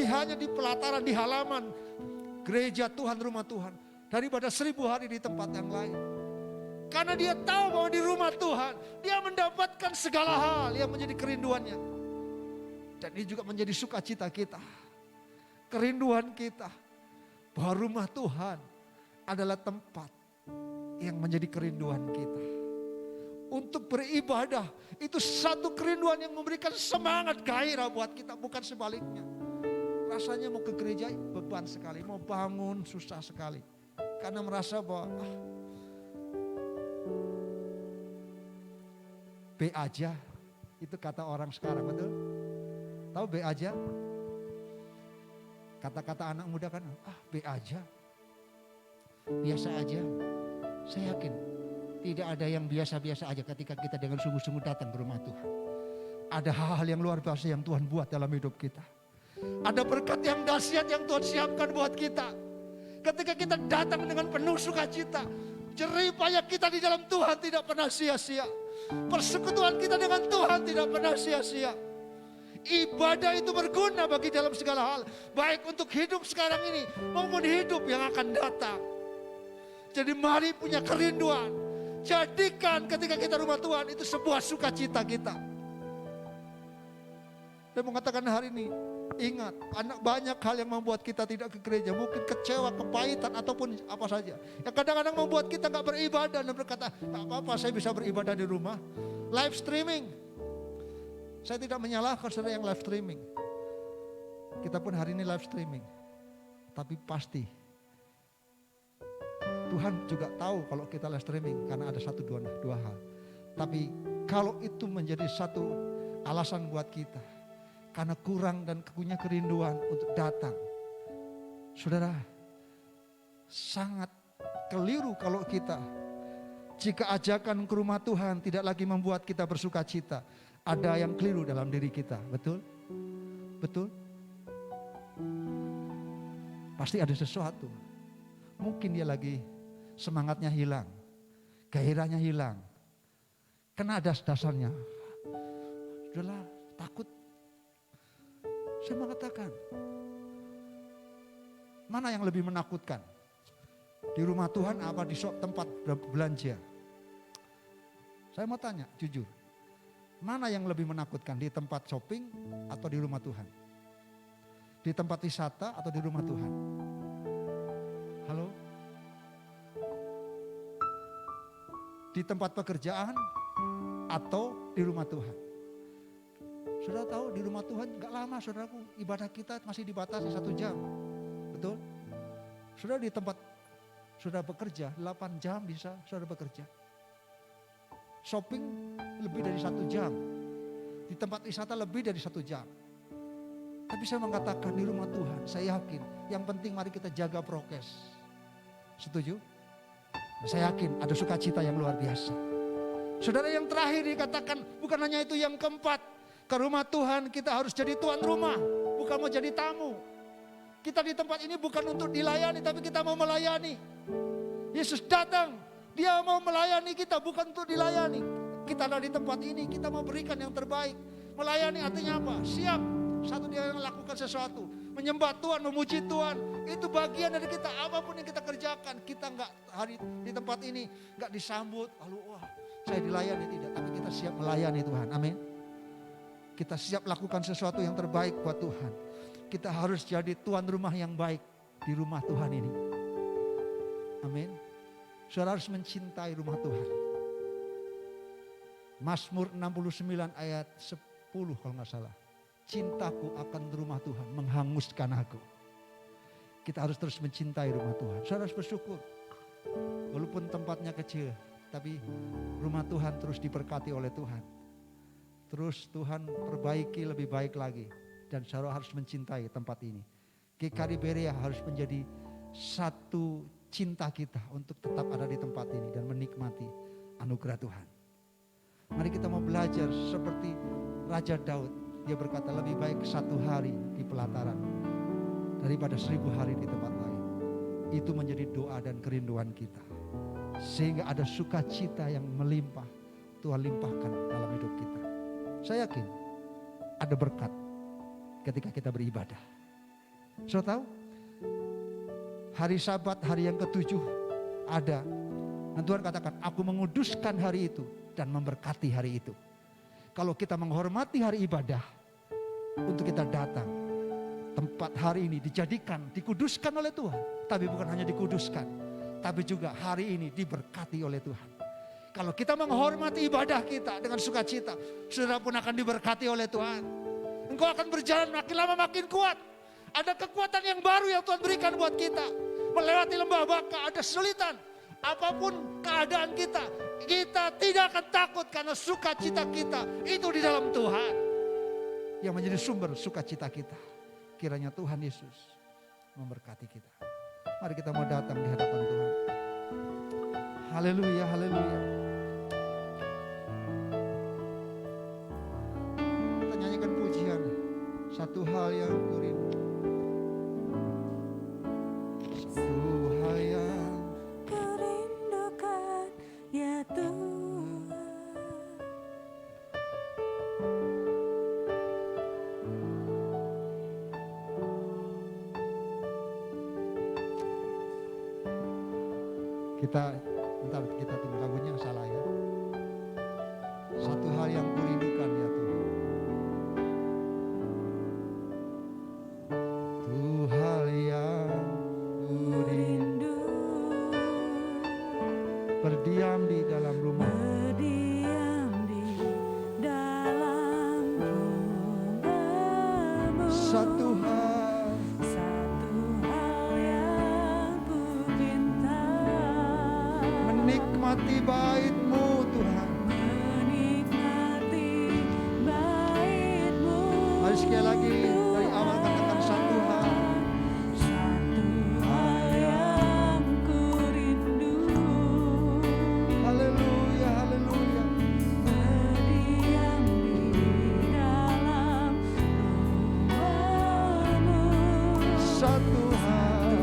hanya di pelataran, di halaman gereja Tuhan, rumah Tuhan, daripada 1000 hari di tempat yang lain. Karena dia tahu bahwa di rumah Tuhan dia mendapatkan segala hal yang menjadi kerinduannya. Dan ini juga menjadi sukacita kita, kerinduan kita, bahwa rumah Tuhan adalah tempat yang menjadi kerinduan kita. Untuk beribadah itu satu kerinduan yang memberikan semangat, gairah buat kita, bukan sebaliknya. Rasanya mau ke gereja beban sekali, mau bangun susah sekali. Karena merasa bahwa B aja, itu kata orang sekarang, betul? Tahu B aja? Kata-kata anak muda kan, B aja, biasa aja. Saya yakin tidak ada yang biasa-biasa aja ketika kita dengan sungguh-sungguh datang ke rumah Tuhan. Ada hal-hal yang luar biasa yang Tuhan buat dalam hidup kita. Ada berkat yang dahsyat yang Tuhan siapkan buat kita. Ketika kita datang dengan penuh sukacita, jerih payah kita di dalam Tuhan tidak pernah sia-sia. Persekutuan kita dengan Tuhan tidak pernah sia-sia. Ibadah itu berguna bagi dalam segala hal, baik untuk hidup sekarang ini maupun hidup yang akan datang. Jadi mari punya kerinduan, jadikan ketika kita rumah Tuhan itu sebuah sukacita kita. Dan mengatakan hari ini, ingat, banyak hal yang membuat kita tidak ke gereja. Mungkin kecewa, kepahitan, ataupun apa saja. Yang kadang-kadang membuat kita gak beribadah dan berkata, gak apa-apa saya bisa beribadah di rumah. Live streaming. Saya tidak menyalahkan saudara yang live streaming. Kita pun hari ini live streaming. Tapi pasti Tuhan juga tahu kalau kita live streaming karena ada dua hal. Tapi kalau itu menjadi satu alasan buat kita, karena kurang dan punya kerinduan untuk datang, saudara, sangat keliru kalau kita, jika ajakan ke rumah Tuhan tidak lagi membuat kita bersuka cita. Ada yang keliru dalam diri kita, betul? Betul? Pasti ada sesuatu. Mungkin dia lagi semangatnya hilang, gairahnya hilang. Karena ada dasarnya. Sudahlah, takut. Saya mengatakan, mana yang lebih menakutkan? Di rumah Tuhan apa di tempat belanja? Saya mau tanya, jujur. Mana yang lebih menakutkan, di tempat shopping atau di rumah Tuhan? Di tempat wisata atau di rumah Tuhan? Halo? Di tempat pekerjaan atau di rumah Tuhan? Saudara tahu di rumah Tuhan gak lama saudaraku, ibadah kita masih dibatasi 1 jam. Betul? Saudara di tempat saudara bekerja 8 jam bisa saudara bekerja. Shopping lebih dari 1 jam. Di tempat wisata lebih dari 1 jam. Tapi saya mengatakan di rumah Tuhan, saya yakin yang penting mari kita jaga prokes. Setuju? Saya yakin ada sukacita yang luar biasa. Saudara, yang terakhir dikatakan bukan hanya itu, yang keempat. Ke rumah Tuhan kita harus jadi tuan rumah, bukan mau jadi tamu. Kita di tempat ini bukan untuk dilayani, tapi kita mau melayani. Yesus datang, dia mau melayani kita, bukan untuk dilayani. Kita ada di tempat ini, kita mau berikan yang terbaik. Melayani artinya apa? Siap. Satu, dia yang melakukan sesuatu. menyembah Tuhan, memuji Tuhan. Itu bagian dari kita, apapun yang kita kerjakan. Kita nggak hari di tempat ini nggak disambut, lalu wah saya dilayani, tidak. Tapi kita siap melayani Tuhan, amin. Kita siap lakukan sesuatu yang terbaik buat Tuhan. Kita harus jadi tuan rumah yang baik di rumah Tuhan ini. Amin. Saudara harus mencintai rumah Tuhan. Mazmur 69 ayat 10 kalau nggak salah. Cintaku akan rumah Tuhan menghanguskan aku. Kita harus terus mencintai rumah Tuhan. Saudara harus bersyukur. Walaupun tempatnya kecil, tapi rumah Tuhan terus diberkati oleh Tuhan. Terus Tuhan perbaiki lebih baik lagi. Dan saudara harus mencintai tempat ini. GKI Berea harus menjadi satu cinta kita untuk tetap ada di tempat ini dan menikmati anugerah Tuhan. Mari kita mau belajar seperti Raja Daud. Dia berkata lebih baik 1 hari di pelataran daripada 1000 hari di tempat lain. Itu menjadi doa dan kerinduan kita. Sehingga ada sukacita yang melimpah. Tuhan limpahkan dalam hidup kita. Saya yakin ada berkat ketika kita beribadah. Saudara tahu? Hari Sabat, hari yang ke-7 ada. Dan Tuhan katakan, aku menguduskan hari itu dan memberkati hari itu. Kalau kita menghormati hari ibadah, untuk kita datang, tempat hari ini dijadikan, dikuduskan oleh Tuhan. Tapi bukan hanya dikuduskan, tapi juga hari ini diberkati oleh Tuhan. Kalau kita menghormati ibadah kita dengan sukacita, saudara pun akan diberkati oleh Tuhan. Engkau akan berjalan makin lama makin kuat. Ada kekuatan yang baru yang Tuhan berikan buat kita. Melewati lembah baka, ada kesulitan. Apapun keadaan kita, kita tidak akan takut karena sukacita kita itu di dalam Tuhan. Yang menjadi sumber sukacita kita. Kiranya Tuhan Yesus memberkati kita. Mari kita mau datang di hadapan Tuhan. Haleluya, haleluya. Kita nyanyikan pujian. Satu hal yang kurindu. Satu hal yang kurindukan ya Tuhan. Kita tunggu lagunya salah ya. Satu hal yang kurindukan ya Tuhan. Satu hal yang kurindu. Berdiam di dalam rumah. Berdiam di dalam rumah-Mu. Satu hal yang ku pinta. Menikmati bait-Mu Tuhan. Menikmati bait-Mu. Mari sekali lagi dari awal katakan satu hal. Satu hal yang ku rindu. Haleluya, haleluya. Berdiam di dalam rumah-Mu. Satu hal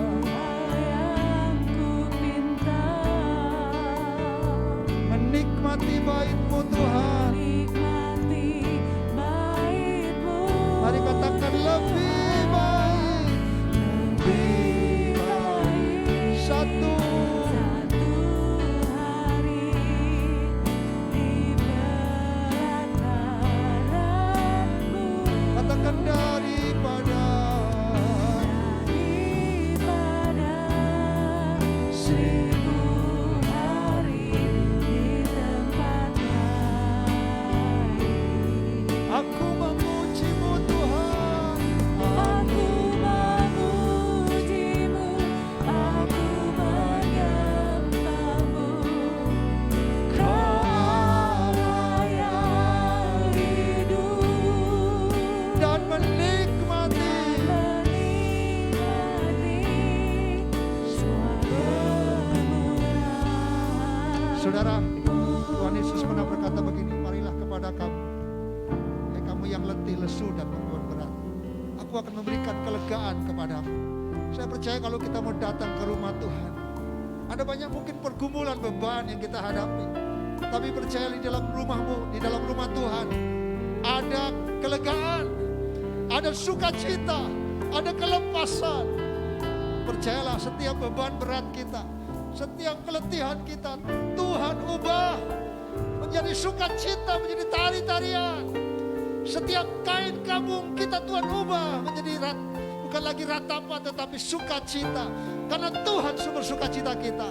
Yang ku pinta. menikmati bait-Mu Tuhan. Menikmati bait-Mu. Mari katakan lebih baik. Lebih baik Satu satu hari di pelataran-Mu. katakan daripada Daripada 1000 hari di tempat lain. aku memuji-Mu Tuhan. Aku memuji-Mu, aku menyembah-Mu. Kau Allah yang hidup Dan menikmati Saudara, Tuhan Yesus pernah berkata begini, marilah kepada kamu, hai kamu yang letih, lesu dan beban berat, aku akan memberikan kelegaan kepadamu. Saya percaya kalau kita mau datang ke rumah Tuhan, ada banyak mungkin pergumulan beban yang kita hadapi, tapi percaya di dalam rumah-Mu, di dalam rumah Tuhan, ada kelegaan, ada sukacita, ada kelepasan. Percayalah, setiap beban berat kita, setiap keletihan kita, Tuhan ubah menjadi sukacita, menjadi tari-tarian. Setiap kain kabung kita Tuhan ubah menjadi bukan lagi ratapan tetapi sukacita. Karena Tuhan sumber sukacita kita.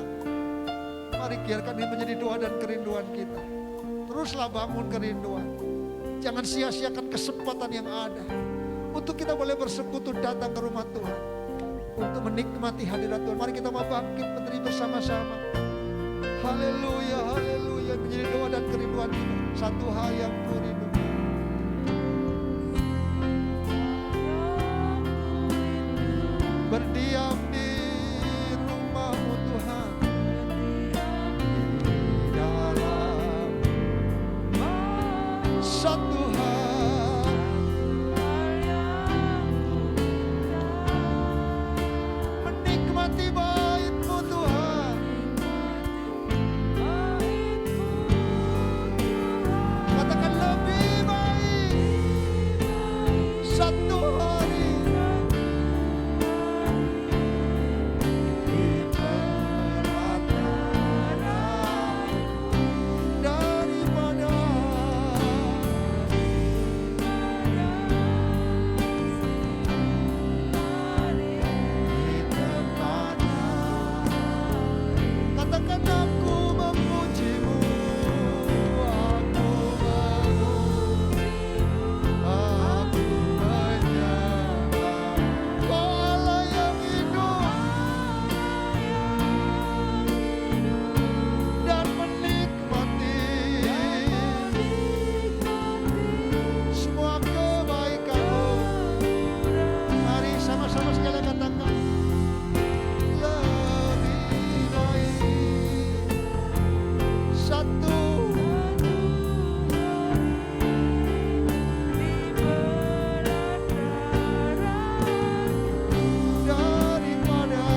Mari biarkan ini menjadi doa dan kerinduan kita. Teruslah bangun kerinduan. Jangan sia-siakan kesempatan yang ada untuk kita boleh bersekutu datang ke rumah Tuhan, untuk menikmati hadirat Tuhan. Mari kita mau bangkit berdiri bersama-sama. Haleluya, haleluya. Menjadi doa dan kerinduan kita. Satu hal yang ku rindu, berdiam di rumah-Mu Tuhan, di dalam satu hal, menikmati bait-Mu Tuhan. Katakan lebih baik satu hari daripada di tempatnya. Katakan aku memuji-Mu, aku menyembah. Kau Allah yang hidup dan menikmati semua kebaikan-Mu. Mari sama-sama sekali katakan, lebih baik satu daripada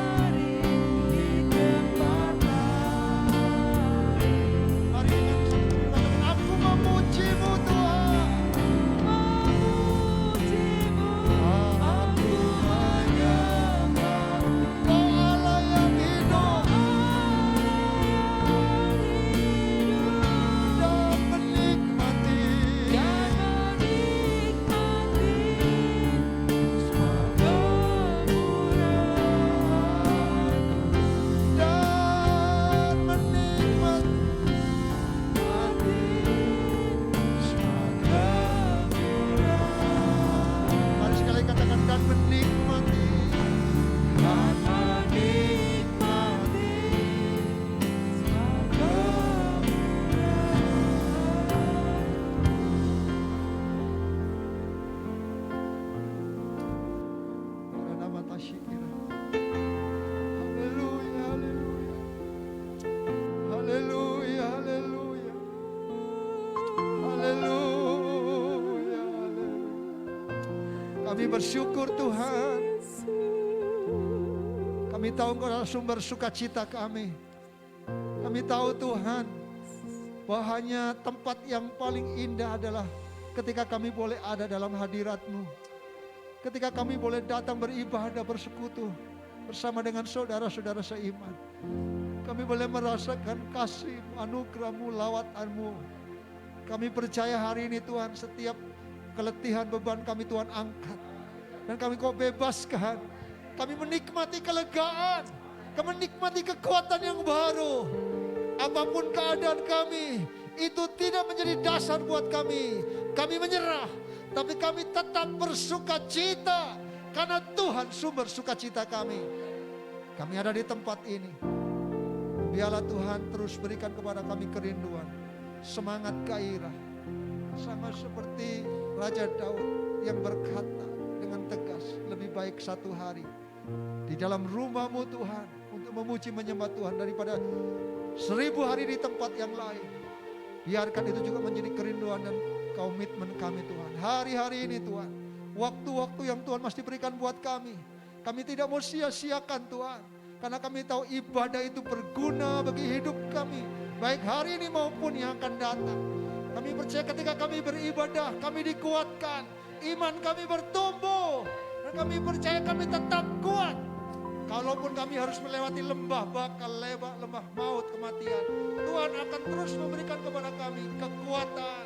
mari dengan katakan, aku memuji-Mu Tuhan, aku menyembah. Kau Allah yang hidup dan menikmati semua kemurahan dan menikmati semua kemurahan. Mari sekali katakan, dan menikmati semua nama tasyikira. Haleluya, haleluya. Haleluya, haleluya. Haleluya, haleluya. Kami bersyukur Tuhan. Kami tahu Engkau adalah sumber sukacita kami. Kami tahu Tuhan bahwa hanya tempat yang paling indah adalah ketika kami boleh ada dalam hadirat-Mu. Ketika kami boleh datang beribadah, bersekutu bersama dengan saudara-saudara seiman. Kami boleh merasakan kasih-Mu, anugerah-Mu, lawatan-Mu. Kami percaya hari ini Tuhan, setiap keletihan beban kami Tuhan angkat. Dan kami Kau bebaskan. Kami menikmati kelegaan. Kami menikmati kekuatan yang baru. Apapun keadaan kami, itu tidak menjadi dasar buat kami. Kami menyerah, tapi kami tetap bersukacita. Karena Tuhan sumber sukacita kami. Kami ada di tempat ini. Biarlah Tuhan terus berikan kepada kami kerinduan, semangat gairah. Sama seperti Raja Daud yang berkata dengan tegas, lebih baik satu hari di dalam rumah-Mu Tuhan untuk memuji menyembah Tuhan daripada 1000 hari di tempat yang lain. Biarkan itu juga menjadi kerinduan dan komitmen kami Tuhan. Hari-hari ini Tuhan, waktu-waktu yang Tuhan masih berikan buat kami, kami tidak mau sia-siakan Tuhan. Karena kami tahu ibadah itu berguna bagi hidup kami, baik hari ini maupun yang akan datang. Kami percaya ketika kami beribadah, kami dikuatkan, iman kami bertumbuh, dan kami percaya kami tetap kuat. Kalaupun kami harus melewati lembah bakal, lembah maut, kematian, Tuhan akan terus memberikan kepada kami kekuatan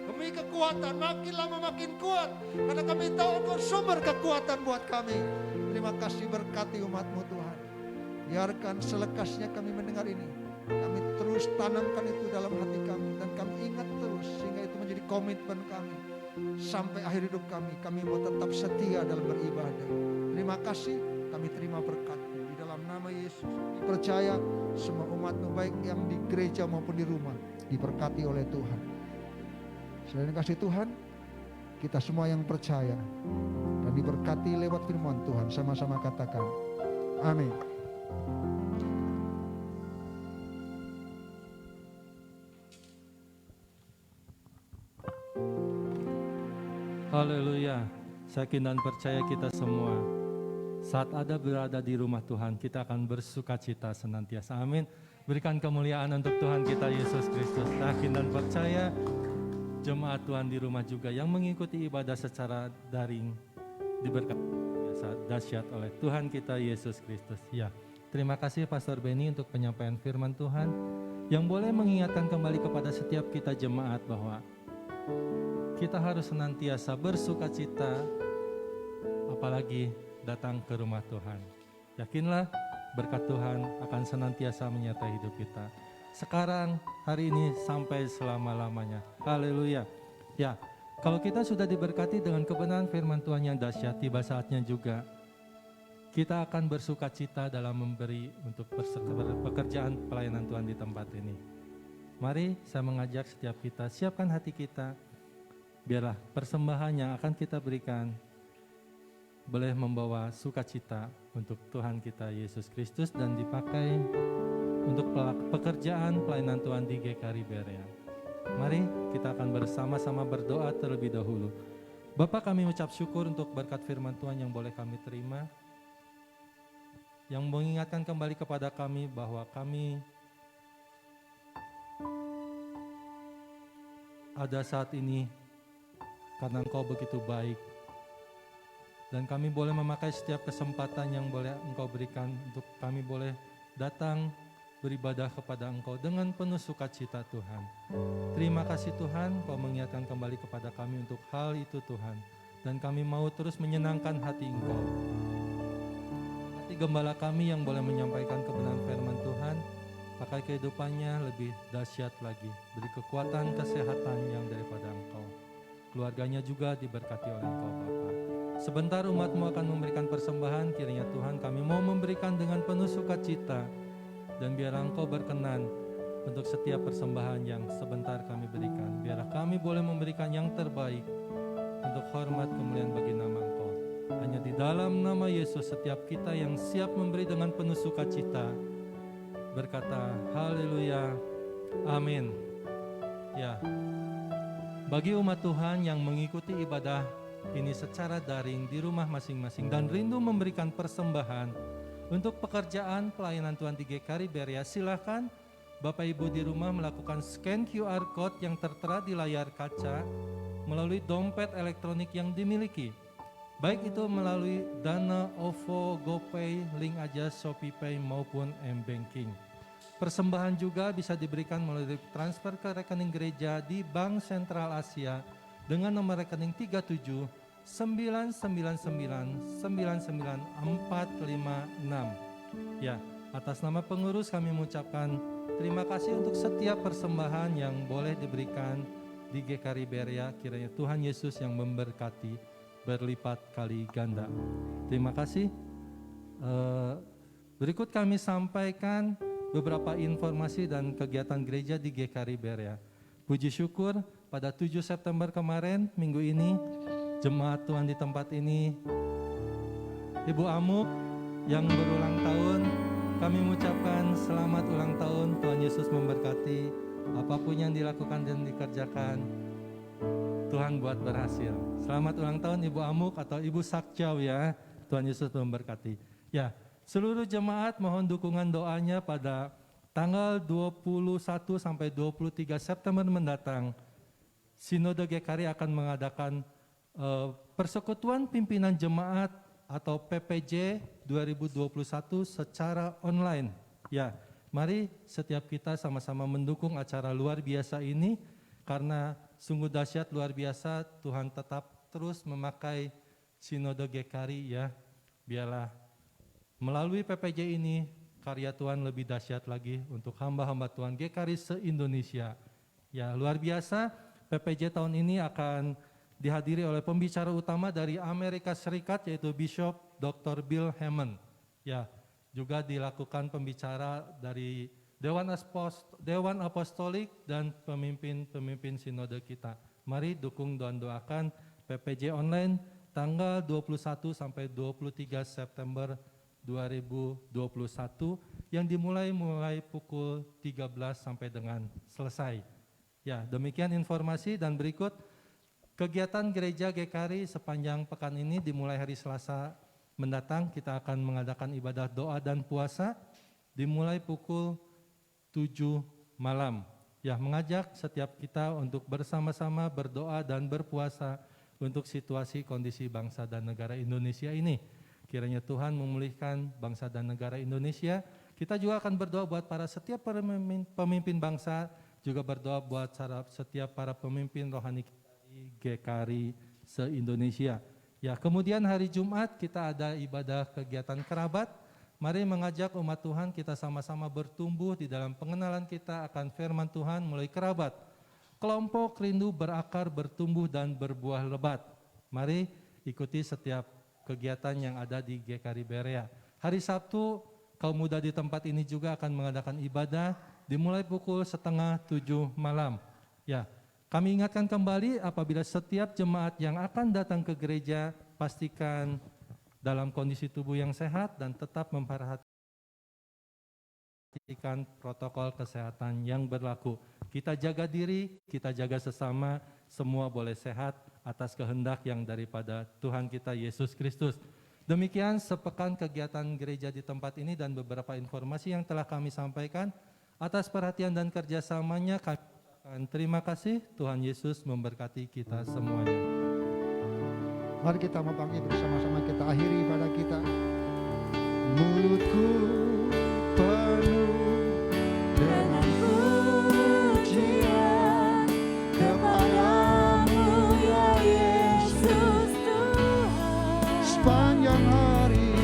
demi kekuatan, makin lama makin kuat, karena kami tahu Engkau sumber kekuatan buat kami. Terima kasih, berkati umat-Mu Tuhan. Biarkan selekasnya kami mendengar ini, kami terus tanamkan itu dalam hati kami, dan kami ingat terus, sehingga itu menjadi komitmen kami. Sampai akhir hidup kami mau tetap setia dalam beribadah. Terima kasih, kami terima berkat-Mu di dalam nama Yesus. Kami percaya semua umat-Mu baik yang di gereja maupun di rumah diberkati oleh Tuhan. Selain kasih Tuhan, kita semua yang percaya dan diberkati lewat firman Tuhan, sama-sama katakan amin. Haleluya. Saya yakin dan percaya kita semua saat berada di rumah Tuhan, kita akan bersuka cita senantiasa. Amin. Berikan kemuliaan untuk Tuhan kita Yesus Kristus. Saya yakin dan percaya jemaat Tuhan di rumah juga yang mengikuti ibadah secara daring diberkati biasa dahsyat oleh Tuhan kita Yesus Kristus. Ya, terima kasih Pastor Benny untuk penyampaian firman Tuhan yang boleh mengingatkan kembali kepada setiap kita jemaat bahwa kita harus senantiasa bersuka cita, apalagi datang ke rumah Tuhan. Yakinlah berkat Tuhan akan senantiasa menyertai hidup kita. Sekarang, hari ini, sampai selama-lamanya. Haleluya. Ya, kalau kita sudah diberkati dengan kebenaran firman Tuhan yang dahsyat, tiba saatnya juga kita akan bersuka cita dalam memberi untuk pekerjaan pelayanan Tuhan di tempat ini. Mari saya mengajak setiap kita, siapkan hati kita, biarlah persembahan yang akan kita berikan boleh membawa sukacita untuk Tuhan kita Yesus Kristus dan dipakai untuk pekerjaan pelayanan Tuhan di GKRI Berea. Mari kita akan bersama-sama berdoa terlebih dahulu. Bapa, kami ucap syukur untuk berkat firman Tuhan yang boleh kami terima, yang mengingatkan kembali kepada kami bahwa kami ada saat ini karena Engkau begitu baik. Dan kami boleh memakai setiap kesempatan yang boleh Engkau berikan untuk kami boleh datang beribadah kepada Engkau dengan penuh sukacita Tuhan. Terima kasih Tuhan, Engkau mengingatkan kembali kepada kami untuk hal itu Tuhan. Dan kami mau terus menyenangkan hati Engkau. Hati gembala kami yang boleh menyampaikan kebenaran firman Tuhan, pakai kehidupannya lebih dahsyat lagi. Beri kekuatan, kesehatan yang daripada Engkau. Keluarganya juga diberkati oleh Engkau Bapa. Sebentar umat-Mu akan memberikan persembahan, kiranya Tuhan kami mau memberikan dengan penuh sukacita, dan biar Engkau berkenan untuk setiap persembahan yang sebentar kami berikan. Biarlah kami boleh memberikan yang terbaik untuk hormat kemuliaan bagi nama Engkau. Hanya di dalam nama Yesus setiap kita yang siap memberi dengan penuh sukacita berkata haleluya, amin. Ya, bagi umat Tuhan yang mengikuti ibadah ini secara daring di rumah masing-masing dan rindu memberikan persembahan untuk pekerjaan pelayanan Tuhan di GKRI Berea, silakan Bapak Ibu di rumah melakukan scan QR Code yang tertera di layar kaca melalui dompet elektronik yang dimiliki. Baik itu melalui Dana, OVO, GoPay, link aja ShopeePay maupun M-Banking. Persembahan juga bisa diberikan melalui transfer ke rekening gereja di Bank Sentral Asia dengan nomor rekening 37 999 99456. Ya, atas nama pengurus kami mengucapkan terima kasih untuk setiap persembahan yang boleh diberikan di GKRI Berea. Kiranya Tuhan Yesus yang memberkati berlipat kali ganda. Terima kasih. Berikut kami sampaikan beberapa informasi dan kegiatan gereja di GKRI Berea. Puji syukur pada 7 September kemarin, minggu ini, jemaat Tuhan di tempat ini, Ibu Amuk yang berulang tahun, kami mengucapkan selamat ulang tahun. Tuhan Yesus memberkati apapun yang dilakukan dan dikerjakan, Tuhan buat berhasil. Selamat ulang tahun Ibu Amuk atau Ibu Sakjau ya. Tuhan Yesus memberkati. Ya, seluruh jemaat mohon dukungan doanya pada tanggal 21 sampai 23 September mendatang Sinode GKRI akan mengadakan persekutuan pimpinan jemaat atau PPJ 2021 secara online. Ya, mari setiap kita sama-sama mendukung acara luar biasa ini karena sungguh dahsyat luar biasa. Tuhan tetap terus memakai Sinode GKRI ya. Biarlah melalui PPJ ini karya Tuhan lebih dahsyat lagi untuk hamba-hamba Tuhan GKRI se-Indonesia. Ya, luar biasa. PPJ tahun ini akan dihadiri oleh pembicara utama dari Amerika Serikat yaitu Bishop Dr. Bill Hamon. Ya, juga dilakukan pembicara dari Dewan Apostolik dan pemimpin-pemimpin sinode kita. Mari dukung dan doakan PPJ online tanggal 21 sampai 23 September 2021 yang dimulai pukul 13 sampai dengan selesai. Ya, demikian informasi dan berikut kegiatan gereja GKRI sepanjang pekan ini dimulai hari Selasa mendatang. Kita akan mengadakan ibadah doa dan puasa dimulai pukul 7 malam. Ya, mengajak setiap kita untuk bersama-sama berdoa dan berpuasa untuk situasi kondisi bangsa dan negara Indonesia ini. Kiranya Tuhan memulihkan bangsa dan negara Indonesia. Kita juga akan berdoa buat setiap pemimpin bangsa, juga berdoa buat setiap para pemimpin rohani GKRI se-Indonesia. Ya, kemudian hari Jumat kita ada ibadah kegiatan kerabat. Mari mengajak umat Tuhan kita sama-sama bertumbuh di dalam pengenalan kita akan firman Tuhan melalui kerabat. Kelompok rindu berakar, bertumbuh dan berbuah lebat. Mari ikuti setiap kegiatan yang ada di GKRI Berea. Hari Sabtu kaum muda di tempat ini juga akan mengadakan ibadah dimulai pukul 6:30 malam. Ya, kami ingatkan kembali apabila setiap jemaat yang akan datang ke gereja pastikan dalam kondisi tubuh yang sehat dan tetap memperhatikan protokol kesehatan yang berlaku. Kita jaga diri, kita jaga sesama, semua boleh sehat atas kehendak yang daripada Tuhan kita Yesus Kristus. Demikian sepekan kegiatan gereja di tempat ini dan beberapa informasi yang telah kami sampaikan. Atas perhatian dan kerjasamanya kami terima kasih. Tuhan Yesus memberkati kita semuanya. Mari kita membangkit bersama-sama, kita akhiri ibadah kita. Mulutku penuh dengan pujian kepadamu ya Yesus Tuhan. Sepanjang hari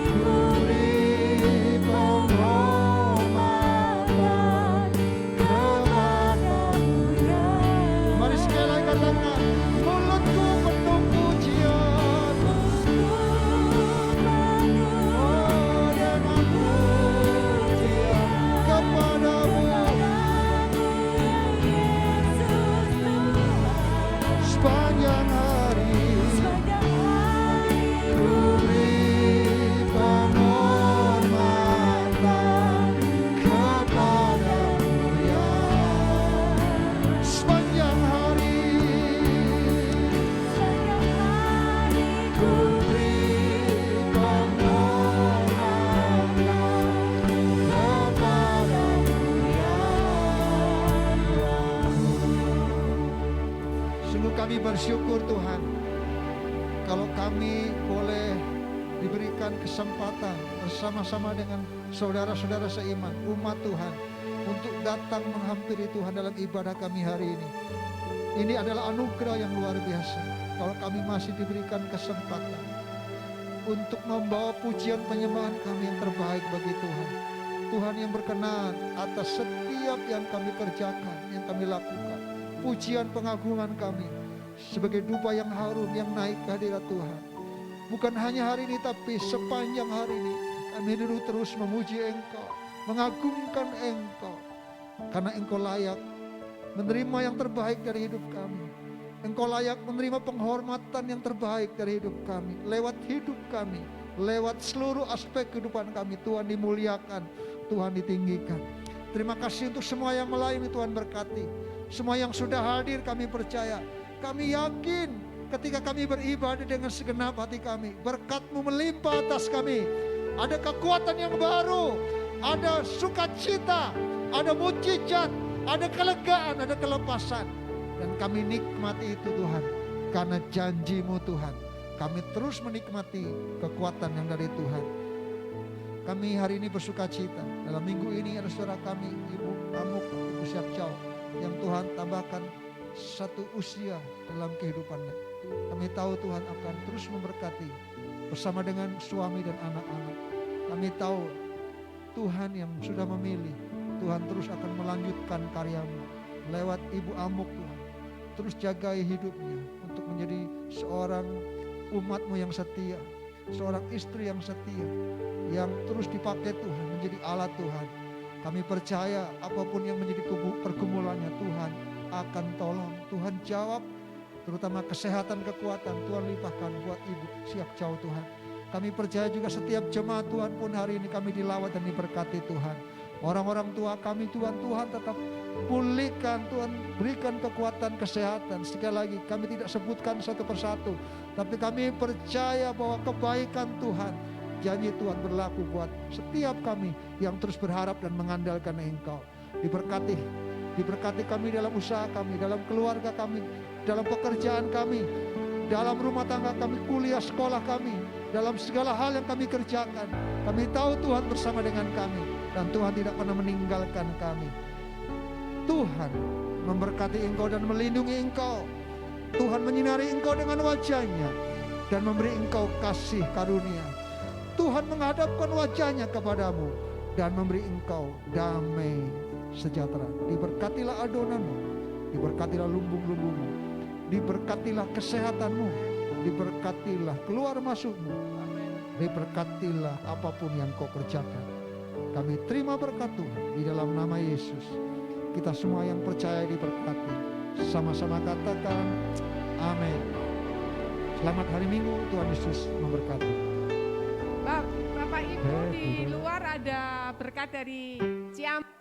ku beri penghormatan kepadamu ya. Mari sekali lagi katakan, mulutku penuh pujian, oh dengan pujian kepadamu sepanjang hari ku beri penghormatan kepadamu ya. Sepanjang hari ku beri penghormatan kepadamu ya. Sungguh kami bersyukur Tuhan, kalau kami boleh diberikan kesempatan bersama-sama dengan saudara-saudara seiman, umat Tuhan, untuk datang menghampiri Tuhan dalam ibadah kami hari ini. Ini adalah anugerah yang luar biasa. Kalau kami masih diberikan kesempatan untuk membawa pujian penyembahan kami yang terbaik bagi Tuhan. Tuhan yang berkenan atas setiap yang kami kerjakan, yang kami lakukan. Pujian pengagungan kami sebagai dupa yang harum yang naik ke hadirat Tuhan. Bukan hanya hari ini, tapi sepanjang hari ini kami dulu terus memuji Engkau, mengagungkan Engkau, karena Engkau layak menerima yang terbaik dari hidup kami. Engkau layak menerima penghormatan yang terbaik dari hidup kami, lewat hidup kami, lewat seluruh aspek kehidupan kami. Tuhan dimuliakan, Tuhan ditinggikan. Terima kasih untuk semua yang melayani, Tuhan berkati. Semua yang sudah hadir kami percaya, kami yakin ketika kami beribadah dengan segenap hati kami, berkat-Mu melimpah atas kami. Ada kekuatan yang baru, ada sukacita, ada mujizat, ada kelegaan, ada kelepasan. Dan kami nikmati itu Tuhan, karena janji-Mu Tuhan. Kami terus menikmati kekuatan yang dari Tuhan. Kami hari ini bersuka cita. Dalam minggu ini ada saudara kami, Ibu Amuk, Ibu Siap Chow, yang Tuhan tambahkan satu usia dalam kehidupannya. Kami tahu Tuhan akan terus memberkati bersama dengan suami dan anak-anak. Kami tahu Tuhan yang sudah memilih, Tuhan terus akan melanjutkan karya-Mu lewat Ibu Amuk Tuhan. Terus jagai hidupnya untuk menjadi seorang umat-Mu yang setia, seorang istri yang setia, yang terus dipakai Tuhan menjadi alat Tuhan. Kami percaya apapun yang menjadi pergumulannya, Tuhan akan tolong, Tuhan jawab, terutama kesehatan, kekuatan Tuhan limpahkan buat Ibu Siap Chow Tuhan. Kami percaya juga setiap jemaat Tuhan pun hari ini kami dilawat dan diberkati Tuhan. Orang-orang tua kami Tuhan tetap pulihkan Tuhan, berikan kekuatan kesehatan. Sekali lagi kami tidak sebutkan satu persatu, tapi kami percaya bahwa kebaikan Tuhan, janji Tuhan berlaku buat setiap kami yang terus berharap dan mengandalkan Engkau. Diberkati kami dalam usaha kami, dalam keluarga kami, dalam pekerjaan kami, dalam rumah tangga kami, kuliah sekolah kami, dalam segala hal yang kami kerjakan. Kami tahu Tuhan bersama dengan kami dan Tuhan tidak pernah meninggalkan kami. Tuhan memberkati Engkau dan melindungi Engkau. Tuhan menyinari Engkau dengan wajah-Nya dan memberi Engkau kasih karunia. Tuhan menghadapkan wajah-Nya kepadamu dan memberi Engkau damai sejahtera. Diberkatilah adonanmu, diberkatilah lumbung-lumbungmu, diberkatilah kesehatanmu, diberkatilah keluar masukmu, diberkatilah apapun yang kau kerjakan. Kami terima berkat Tuhan di dalam nama Yesus. Kita semua yang percaya diberkati. Sama-sama katakan amin. Selamat hari Minggu, Tuhan Yesus memberkati. Bapak Ibu, di luar ada berkat dari Ciamplas.